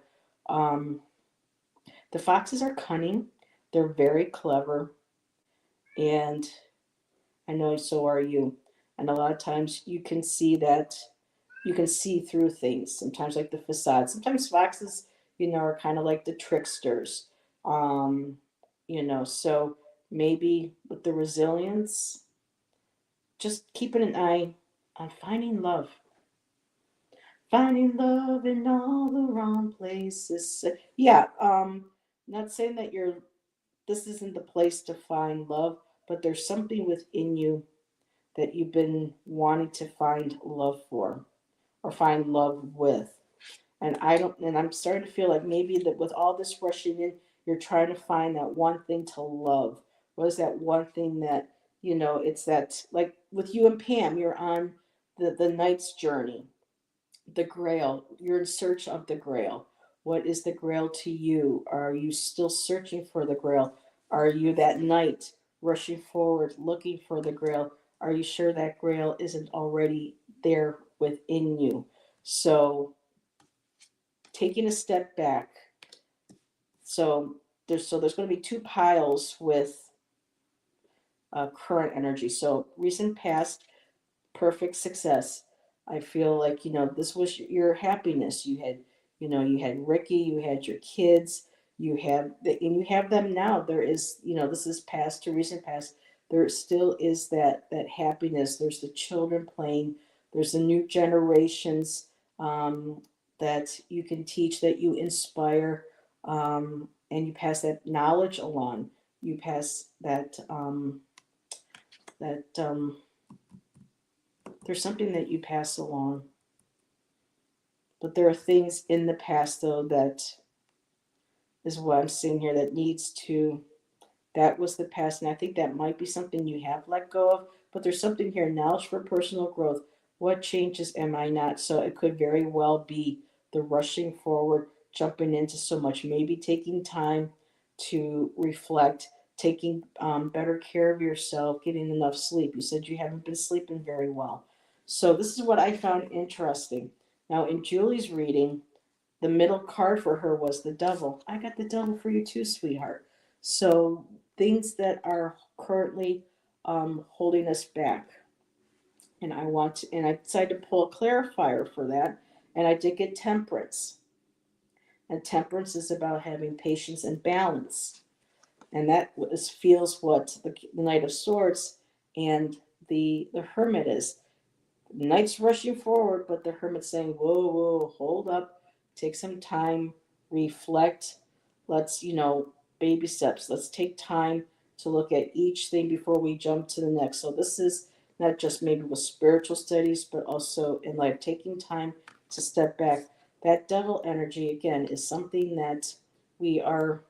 Um, the foxes are cunning. They're very clever, and I know so are you. And a lot of times you can see that you can see through things. Sometimes like the facade. Sometimes foxes, are kind of like the tricksters. Um, so maybe with the resilience, just keeping an eye on finding love. Finding love in all the wrong places. Yeah, not saying that this isn't the place to find love, but there's something within you that you've been wanting to find love for or find love with. And I'm starting to feel like maybe that with all this rushing in, you're trying to find that one thing to love. What is that one thing that, it's that, like with you and Pam, you're on the knight's journey, the grail. You're in search of the grail. What is the grail to you? Are you still searching for the grail? Are you that knight rushing forward looking for the grail? Are you sure that grail isn't already there within you? So, taking a step back. So there's going to be two piles with current energy. So recent past, perfect success. I feel like, this was your happiness. You had Ricky, you had your kids, and you have them now. There is, this is past to recent past. There still is that happiness. There's the children playing. There's the new generations um, that you can teach, that you inspire, and you pass that knowledge along. You pass that there's something that you pass along. But there are things in the past, though, that is what I'm seeing here that was the past. And I think that might be something you have let go of. But there's something here, knowledge for personal growth. What changes am I not? So it could very well be the rushing forward, jumping into so much, maybe taking time to reflect, taking better care of yourself, getting enough sleep. You said you haven't been sleeping very well. So this is what I found interesting. Now, in Julie's reading, the middle card for her was the devil. I got the devil for you too, sweetheart. So things that are currently holding us back. And I decided to pull a clarifier for that. And I did get temperance. And temperance is about having patience and balance. And feels what the Knight of Swords and the Hermit is. The Knight's rushing forward, but the Hermit's saying, whoa, whoa, hold up, take some time, reflect. Let's, baby steps. Let's take time to look at each thing before we jump to the next. So this is not just maybe with spiritual studies, but also in life, taking time to step back. That devil energy, again, is something that we are,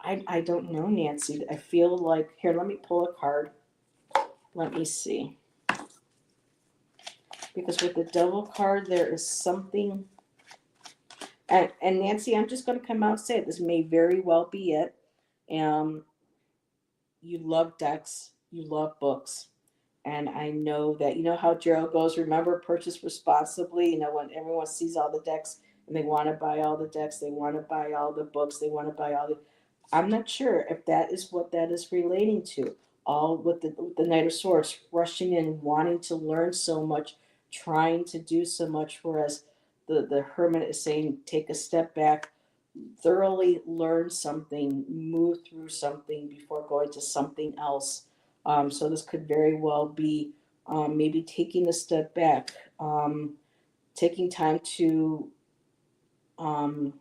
I don't know, Nancy. I feel like, here, let me pull a card. Let me see. Because with the devil card, there is something. And Nancy, I'm just going to come out and say it. This may very well be it. Um, you love decks, you love books. And I know that, how Gerald goes, remember, purchase responsibly. When everyone sees all the decks and they want to buy all the decks, they want to buy all the books, they want to buy all the. I'm not sure if that is what that is relating to. All with the Knight of Swords rushing in, wanting to learn so much, trying to do so much, whereas the Hermit is saying, take a step back, thoroughly learn something, move through something before going to something else. So this could very well be maybe taking a step back, taking time to um,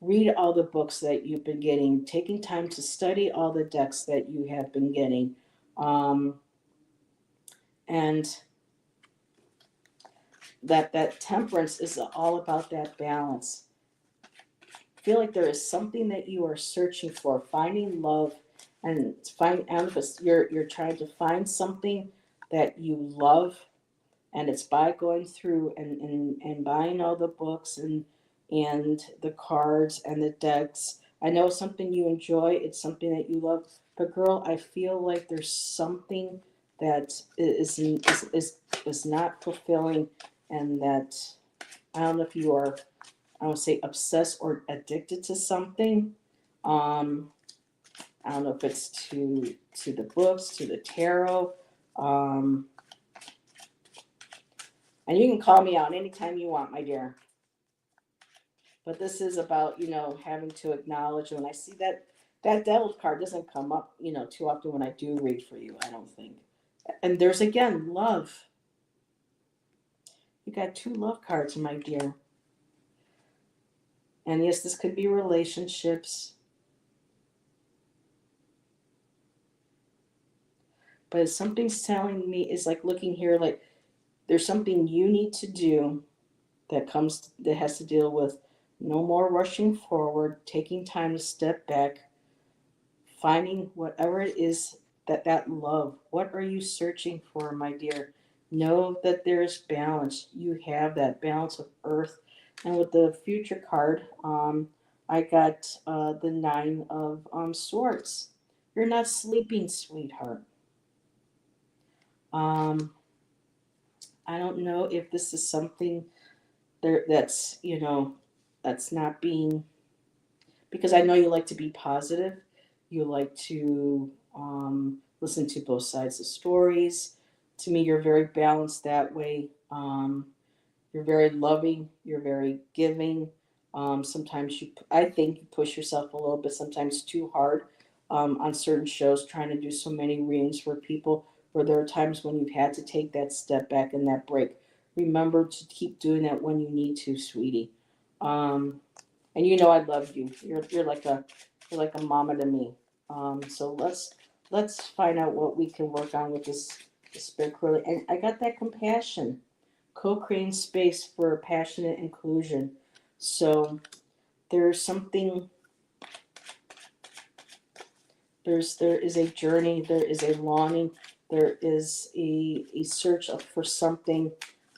read all the books that you've been getting, taking time to study all the decks that you have been getting. Um, and that temperance is all about that balance. I feel like there is something that you are searching for, finding love, and find emphasis. You're trying to find something that you love, and it's by going through and buying all the books and the cards and the decks. I know it's something you enjoy, it's something that you love, but girl, I feel like there's something that is not fulfilling, and that I don't know if you are, I would say, obsessed or addicted to something. Um, I don't know if it's to the books, to the tarot. Um, and you can call me out anytime you want, my dear. But this is about, having to acknowledge when I see that devil's card doesn't come up, too often when I do read for you, I don't think. And there's again love. You got two love cards, my dear. And yes, this could be relationships, but something's telling me is like looking here, like there's something you need to do that has to deal with no more rushing forward, taking time to step back, finding whatever it is that love. What are you searching for, my dear? Know that there's balance. You have that balance of earth. And with the future card, I got the nine of swords. You're not sleeping, sweetheart. Um, I don't know if this is something there that's not being, because I know you like to be positive. You like to listen to both sides of stories. To me, you're very balanced that way. You're very loving. You're very giving. Sometimes I think you push yourself a little bit, sometimes too hard, on certain shows, trying to do so many readings for people. Where there are times when you've had to take that step back and that break. Remember to keep doing that when you need to, sweetie. Um, and I love you. You're like a mama to me. So let's find out what we can work on with this spirit clearly. And I got that compassion, co-creating space for passionate inclusion. So there's something. There is a journey. There is a longing. There is a search for something,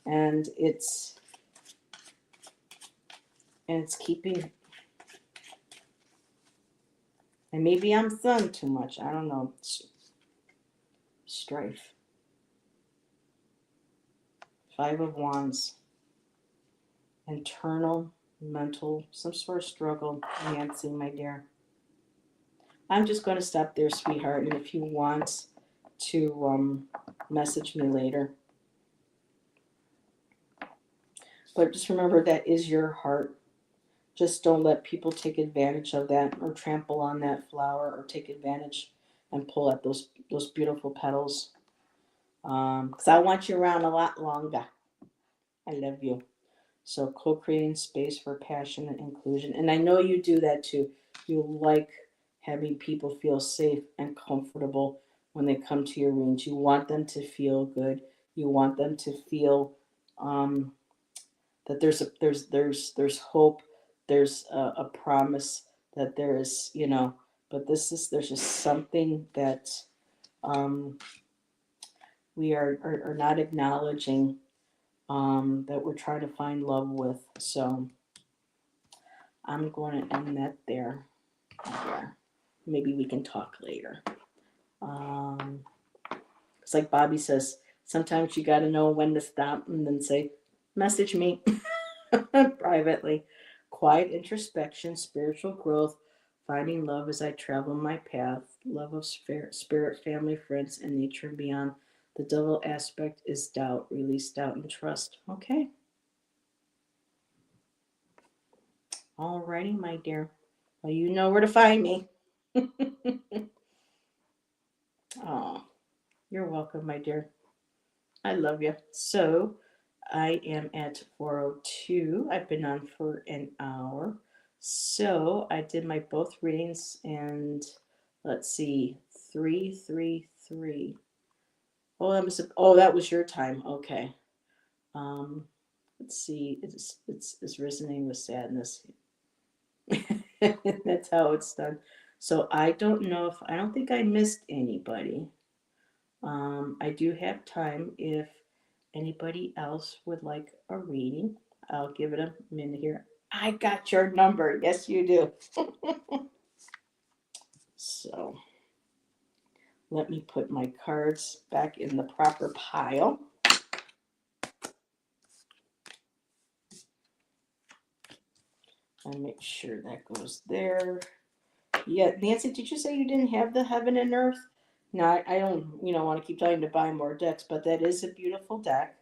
and it's keeping. And maybe I'm thun too much. I don't know. Strife. Five of Wands. Internal, mental, some sort of struggle. Nancy, my dear. I'm just going to stop there, sweetheart. And if you want to message me later. But just remember that is your heart. Just don't let people take advantage of that or trample on that flower or take advantage and pull at those beautiful petals. Because I want you around a lot longer. I love you. So co-creating space for passion and inclusion. And I know you do that too. You like having people feel safe and comfortable when they come to your rooms. You want them to feel good. You want them to feel um, that there's hope. There's a promise that there is, but there's just something that um, we are not acknowledging, that we're trying to find love with. So I'm going to end that there. Yeah. Maybe we can talk later. Um, it's like Bobby says, sometimes you got to know when to stop and then say, message me privately. Quiet introspection, spiritual growth, finding love as I travel my path, love of spirit, family, friends, and nature and beyond. The double aspect is doubt, release doubt and trust. Okay. Alrighty, my dear. Well, you know where to find me. Oh, you're welcome, my dear. I love you. So, I am at 4:02. I've been on for an hour. So, I did my both readings, and let's see, 333. Oh, that was your time. Okay. Um, let's see. It's resonating with sadness. That's how it's done. So I don't think I missed anybody. I do have time if anybody else would like a reading. I'll give it a minute here. I got your number. Yes, you do. So let me put my cards back in the proper pile. And make sure that goes there. Yeah, Nancy, did you say you didn't have the Heaven and Earth? No, I don't, want to keep telling you to buy more decks, but that is a beautiful deck.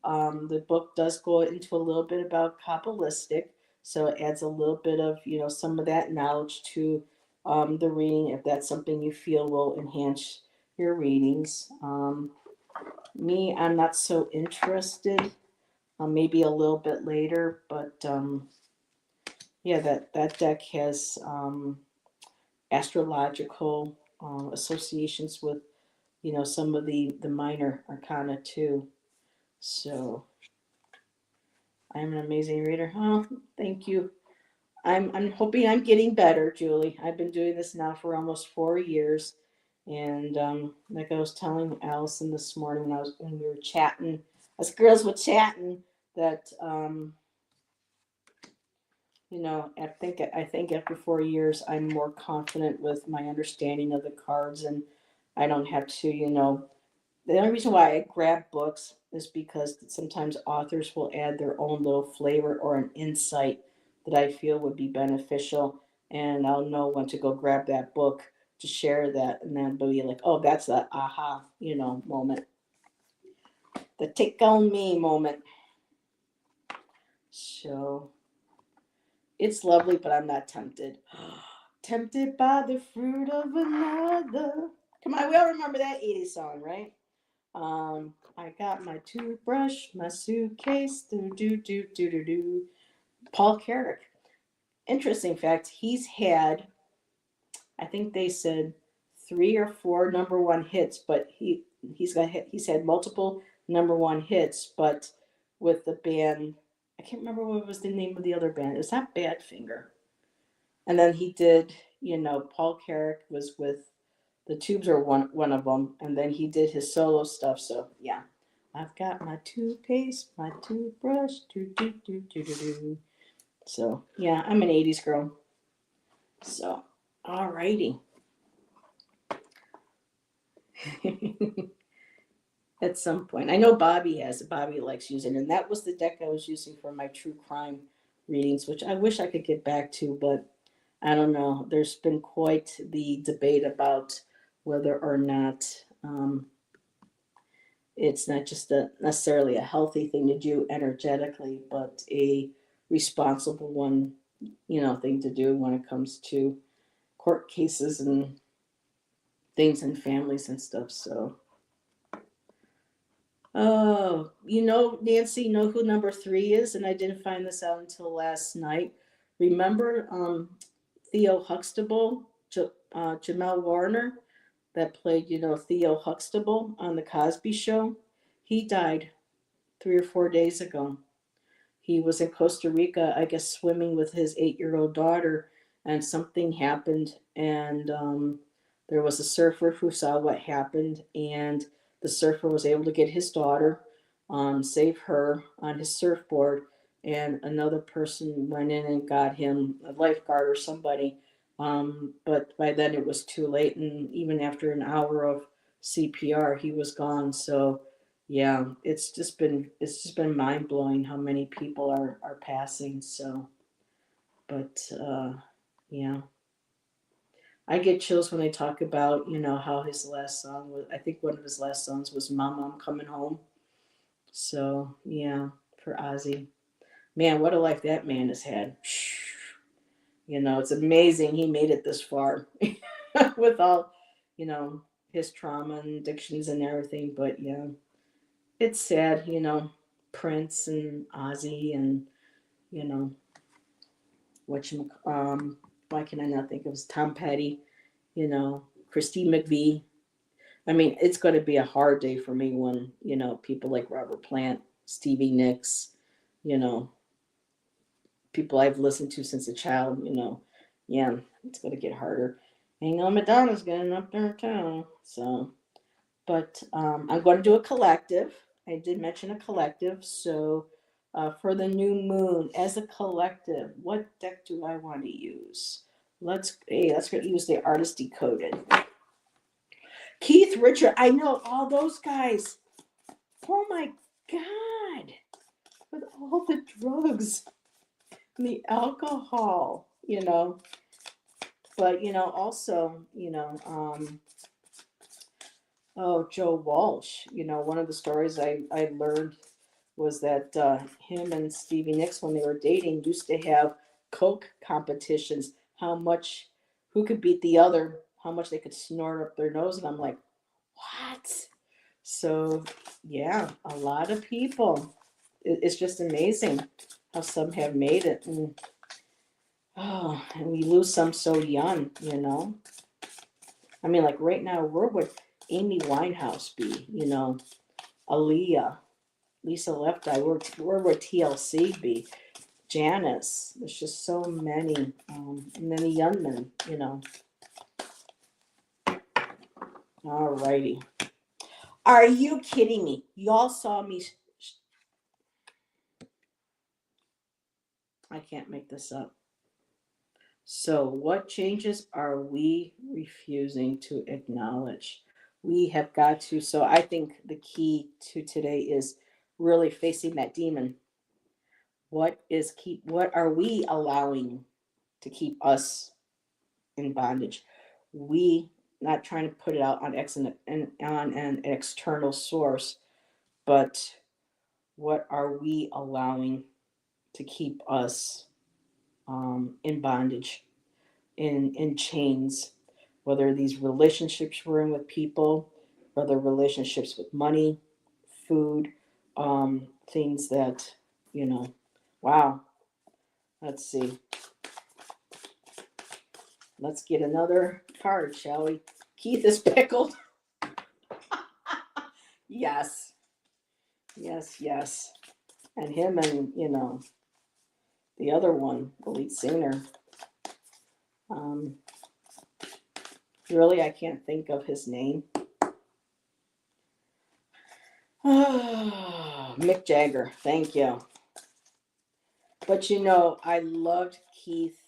The book does go into a little bit about Kabbalistic, so it adds a little bit of, some of that knowledge to the reading, if that's something you feel will enhance your readings. Me, I'm not so interested. Maybe a little bit later, but yeah, that deck has astrological associations with some of the minor arcana too. So I'm an amazing reader. Oh, thank you. I'm hoping I'm getting better, Julie. I've been doing this now for almost 4 years, and like I was telling Allison this morning when we were chatting, us girls were chatting that I think after 4 years, I'm more confident with my understanding of the cards, and I don't have to. The only reason why I grab books is because sometimes authors will add their own little flavor or an insight that I feel would be beneficial, and I'll know when to go grab that book to share that, and then be like, oh, that's the aha, moment, the take on me moment. So it's lovely, but I'm not tempted. Tempted by the fruit of another. Come on, we all remember that 80s song, right? I got my toothbrush, my suitcase, do do do do do do. Paul Carrick. Interesting fact, he's had, I think they said 3 or 4 number one hits, but he's had multiple number one hits, but with the band, I can't remember what was the name of the other band. It was not Badfinger. And then he did, Paul Carrick was with the Tubes are one of them, and then he did his solo stuff. So yeah, I've got my toothpaste, my toothbrush, do do do do do do. So yeah, I'm an '80s girl. So alrighty. At some point, I know Bobby has it. Bobby likes using it, and that was the deck I was using for my true crime readings, which I wish I could get back to, but I don't know. There's been quite the debate about whether or not it's not just necessarily a healthy thing to do energetically, but a responsible one, thing to do when it comes to court cases and things and families and stuff. So, oh, Nancy, who number 3 is, and I didn't find this out until last night. Remember, Theo Huxtable, Jamel Warner, that played, Theo Huxtable on the Cosby Show. He died 3 or 4 days ago. He was in Costa Rica, I guess, swimming with his 8-year-old daughter, and something happened. And there was a surfer who saw what happened, and the surfer was able to get his daughter, save her on his surfboard, and another person went in and got him, a lifeguard or somebody. But by then it was too late, and even after an hour of CPR, he was gone. So yeah, it's just been mind blowing how many people are passing. So, but yeah, I get chills when they talk about how his last song was. I think one of his last songs was "Mama, I'm Coming Home." So yeah, for Ozzy, man, what a life that man has had. It's amazing he made it this far with all you know his trauma and addictions and everything. But yeah, it's sad, Prince and Ozzy and you know what you why can I not think of Tom Petty, Christine McVie. I mean, it's going to be a hard day for me when people like Robert Plant, Stevie Nicks, you know people I've listened to since a child. Yeah, it's going to get harder. And Madonna's getting up there too. So, but I'm going to do a collective. I did mention a collective. So, for the new moon, as a collective, what deck do I want to use? Let's use the Artist Decoded. Keith Richard, I know all those guys. Oh my God. With all the drugs and the alcohol, But, also, oh, Joe Walsh, one of the stories I learned was that him and Stevie Nicks, when they were dating, used to have Coke competitions, who could beat the other, how much they could snort up their nose. And I'm like, what? So, yeah, a lot of people. It's just amazing how some have made it. And we lose some so young. I mean, like right now, where would Amy Winehouse be? Aaliyah, Lisa Left Eye, where would TLC be? Janice. There's just so many. And then the young men. All righty. Are you kidding me? Y'all saw me. I can't make this up. So, what changes are we refusing to acknowledge? We have got to. So, I think the key to today is really facing that demon. What are we allowing to keep us in bondage? We not trying to put it out on on an external source, but what are we allowing to keep us in bondage, in chains, whether these relationships we're in with people, whether relationships with money, food, things that, you know, wow. Let's see. Let's get another card, shall we? Keith is pickled. Yes, yes, yes. And him and, the other one, the lead singer. Um, really, I can't think of his name. Mick Jagger, thank you. But I loved Keith.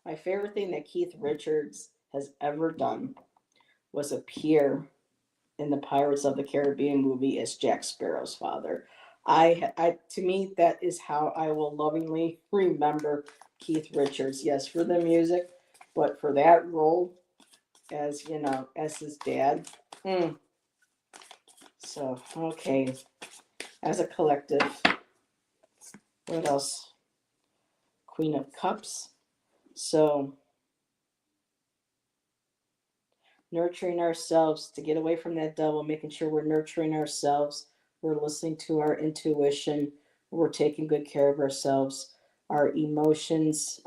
My favorite thing that Keith Richards has ever done was appear in the Pirates of the Caribbean movie as Jack Sparrow's father. To me, that is how I will lovingly remember Keith Richards. Yes, for the music, but for that role as as his dad. Mm. So okay, as a collective, what else? Queen of Cups. So nurturing ourselves to get away from that devil, making sure we're nurturing ourselves, we're listening to our intuition, we're taking good care of ourselves, our emotions,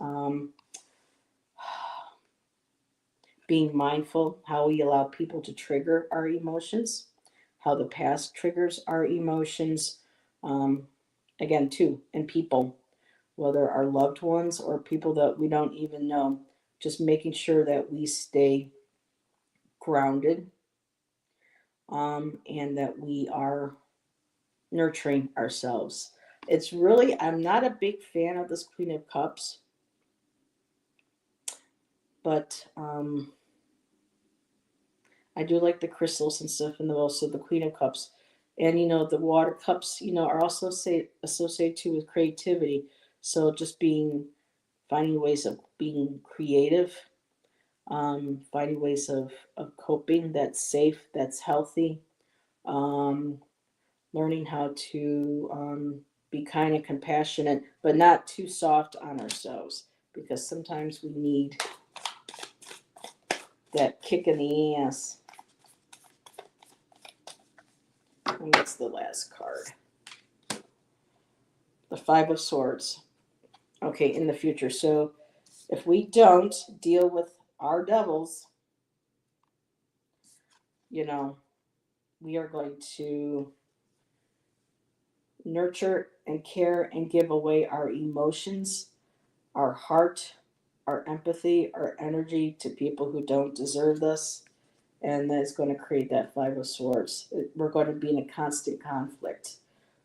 being mindful how we allow people to trigger our emotions, how the past triggers our emotions, um, again, too, and people, whether our loved ones or people that we don't even know, just making sure that we stay grounded, and that we are nurturing ourselves. I'm not a big fan of this Queen of Cups, but I do like the crystals and stuff in the also the Queen of Cups. And the water cups, are also associated too with creativity. So just finding ways of being creative, finding ways of coping that's safe, that's healthy, um, learning how to be kind and compassionate, but not too soft on ourselves because sometimes we need that kick in the ass. And that's the last card. The Five of Swords. Okay, in the future. So if we don't deal with our devils, we are going to nurture and care and give away our emotions, our heart, our empathy, our energy to people who don't deserve this. And that's going to create that Five of Swords. We're going to be in a constant conflict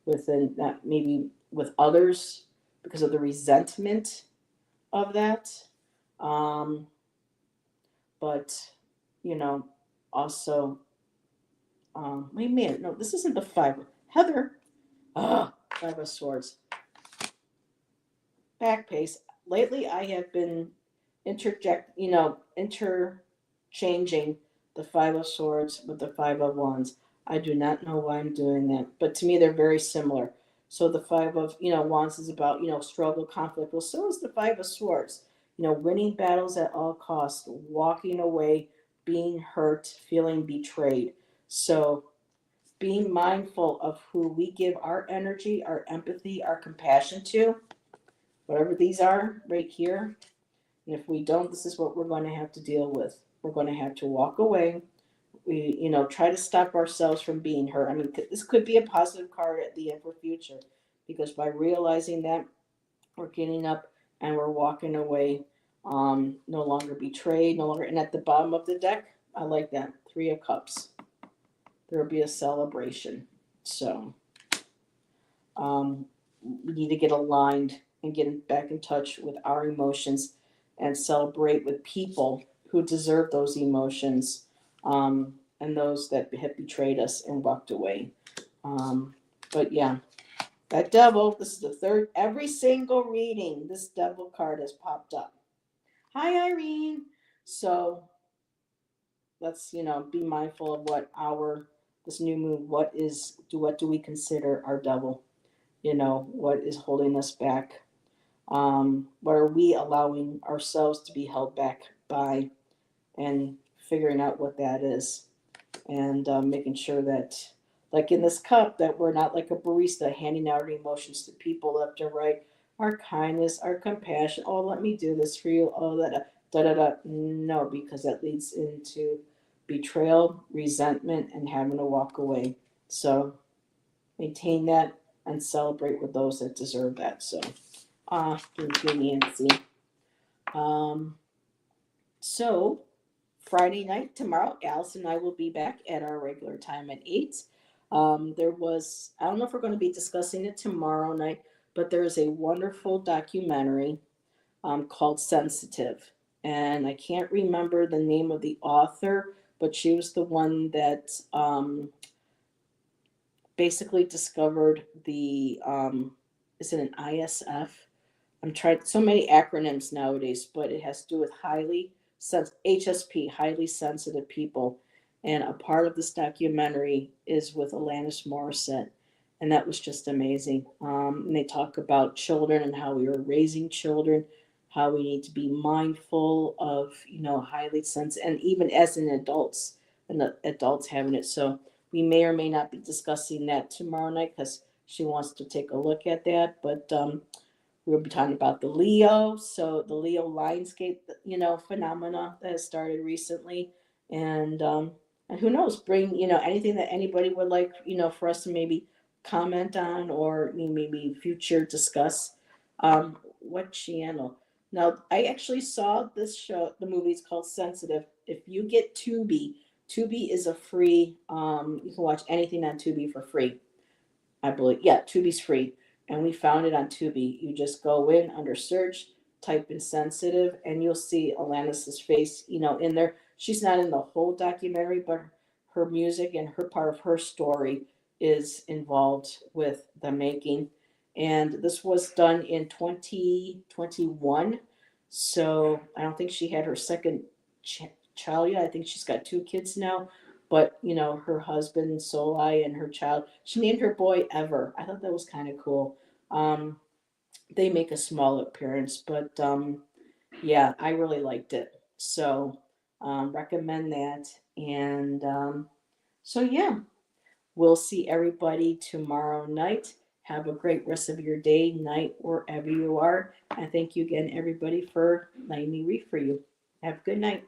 within that, maybe with others because of the resentment of that. But, you know, Also, wait a minute. No, this isn't the five. Heather. Five of Swords. Back pace. Lately, I have been interchanging the Five of Swords with the Five of Wands. I do not know why I'm doing that, but to me, they're very similar. So the Five of Wands is about struggle, conflict. Well, so is the Five of Swords. Winning battles at all costs, walking away, being hurt, feeling betrayed. So being mindful of who we give our energy, our empathy, our compassion to, whatever these are right here. And if we don't, this is what we're going to have to deal with. We're going to have to walk away. We, try to stop ourselves from being hurt. I mean, this could be a positive card at the end for future, because by realizing that, we're getting up and we're walking away, no longer betrayed, no longer. And at the bottom of the deck, I like that, Three of Cups. There will be a celebration. So, we need to get aligned and get back in touch with our emotions and celebrate with people who deserve those emotions, and those that have betrayed us and walked away. But yeah, that devil, this is the third, every single reading, this devil card has popped up. Hi, Irene. So let's, be mindful of this new moon, what do we consider our devil? What is holding us back? What are we allowing ourselves to be held back by, and figuring out what that is, and making sure that, like in this cup, that we're not like a barista handing out our emotions to people left and right. Our kindness, our compassion. Oh, let me do this for you. Oh, that da da da. No, because that leads into betrayal, resentment, and having to walk away. So maintain that and celebrate with those that deserve that. So, thank you, Nancy. Um, so Friday night tomorrow, Alice and I will be back at our regular time at 8. I don't know if we're going to be discussing it tomorrow night, but there is a wonderful documentary called Sensitive. And I can't remember the name of the author, but she was the one that basically discovered is it an ISF? I'm trying so many acronyms nowadays, but it has to do with HSP, highly sensitive people. And a part of this documentary is with Alanis Morissette, and that was just amazing. And they talk about children and how we are raising children, how we need to be mindful of highly sensitive, and even as an adults and the adults having it. So we may or may not be discussing that tomorrow night because she wants to take a look at that, but we'll be talking about the Leo, so the Leo Lionsgate, phenomena that has started recently, and who knows, bring anything that anybody would like for us to maybe comment on, or maybe future discuss. What channel? Now, I actually saw this show. The movie is called Sensitive. If you get Tubi, Tubi is a free. You can watch anything on Tubi for free. I believe, yeah, Tubi's free, and we found it on Tubi. You just go in under search, type in sensitive, and you'll see Alanis's face, in there. She's not in the whole documentary, but her music and her part of her story is involved with the making. And this was done in 2021. So I don't think she had her second child yet. I think she's got two kids now, but her husband Solai and her child, she named her boy Ever. I thought that was kind of cool. um they make a small appearance, but yeah, I really liked it. So recommend that. And so yeah, we'll see everybody tomorrow night. Have a great rest of your day, night, wherever you are, and thank you again, everybody, for letting me read for you. Have a good night.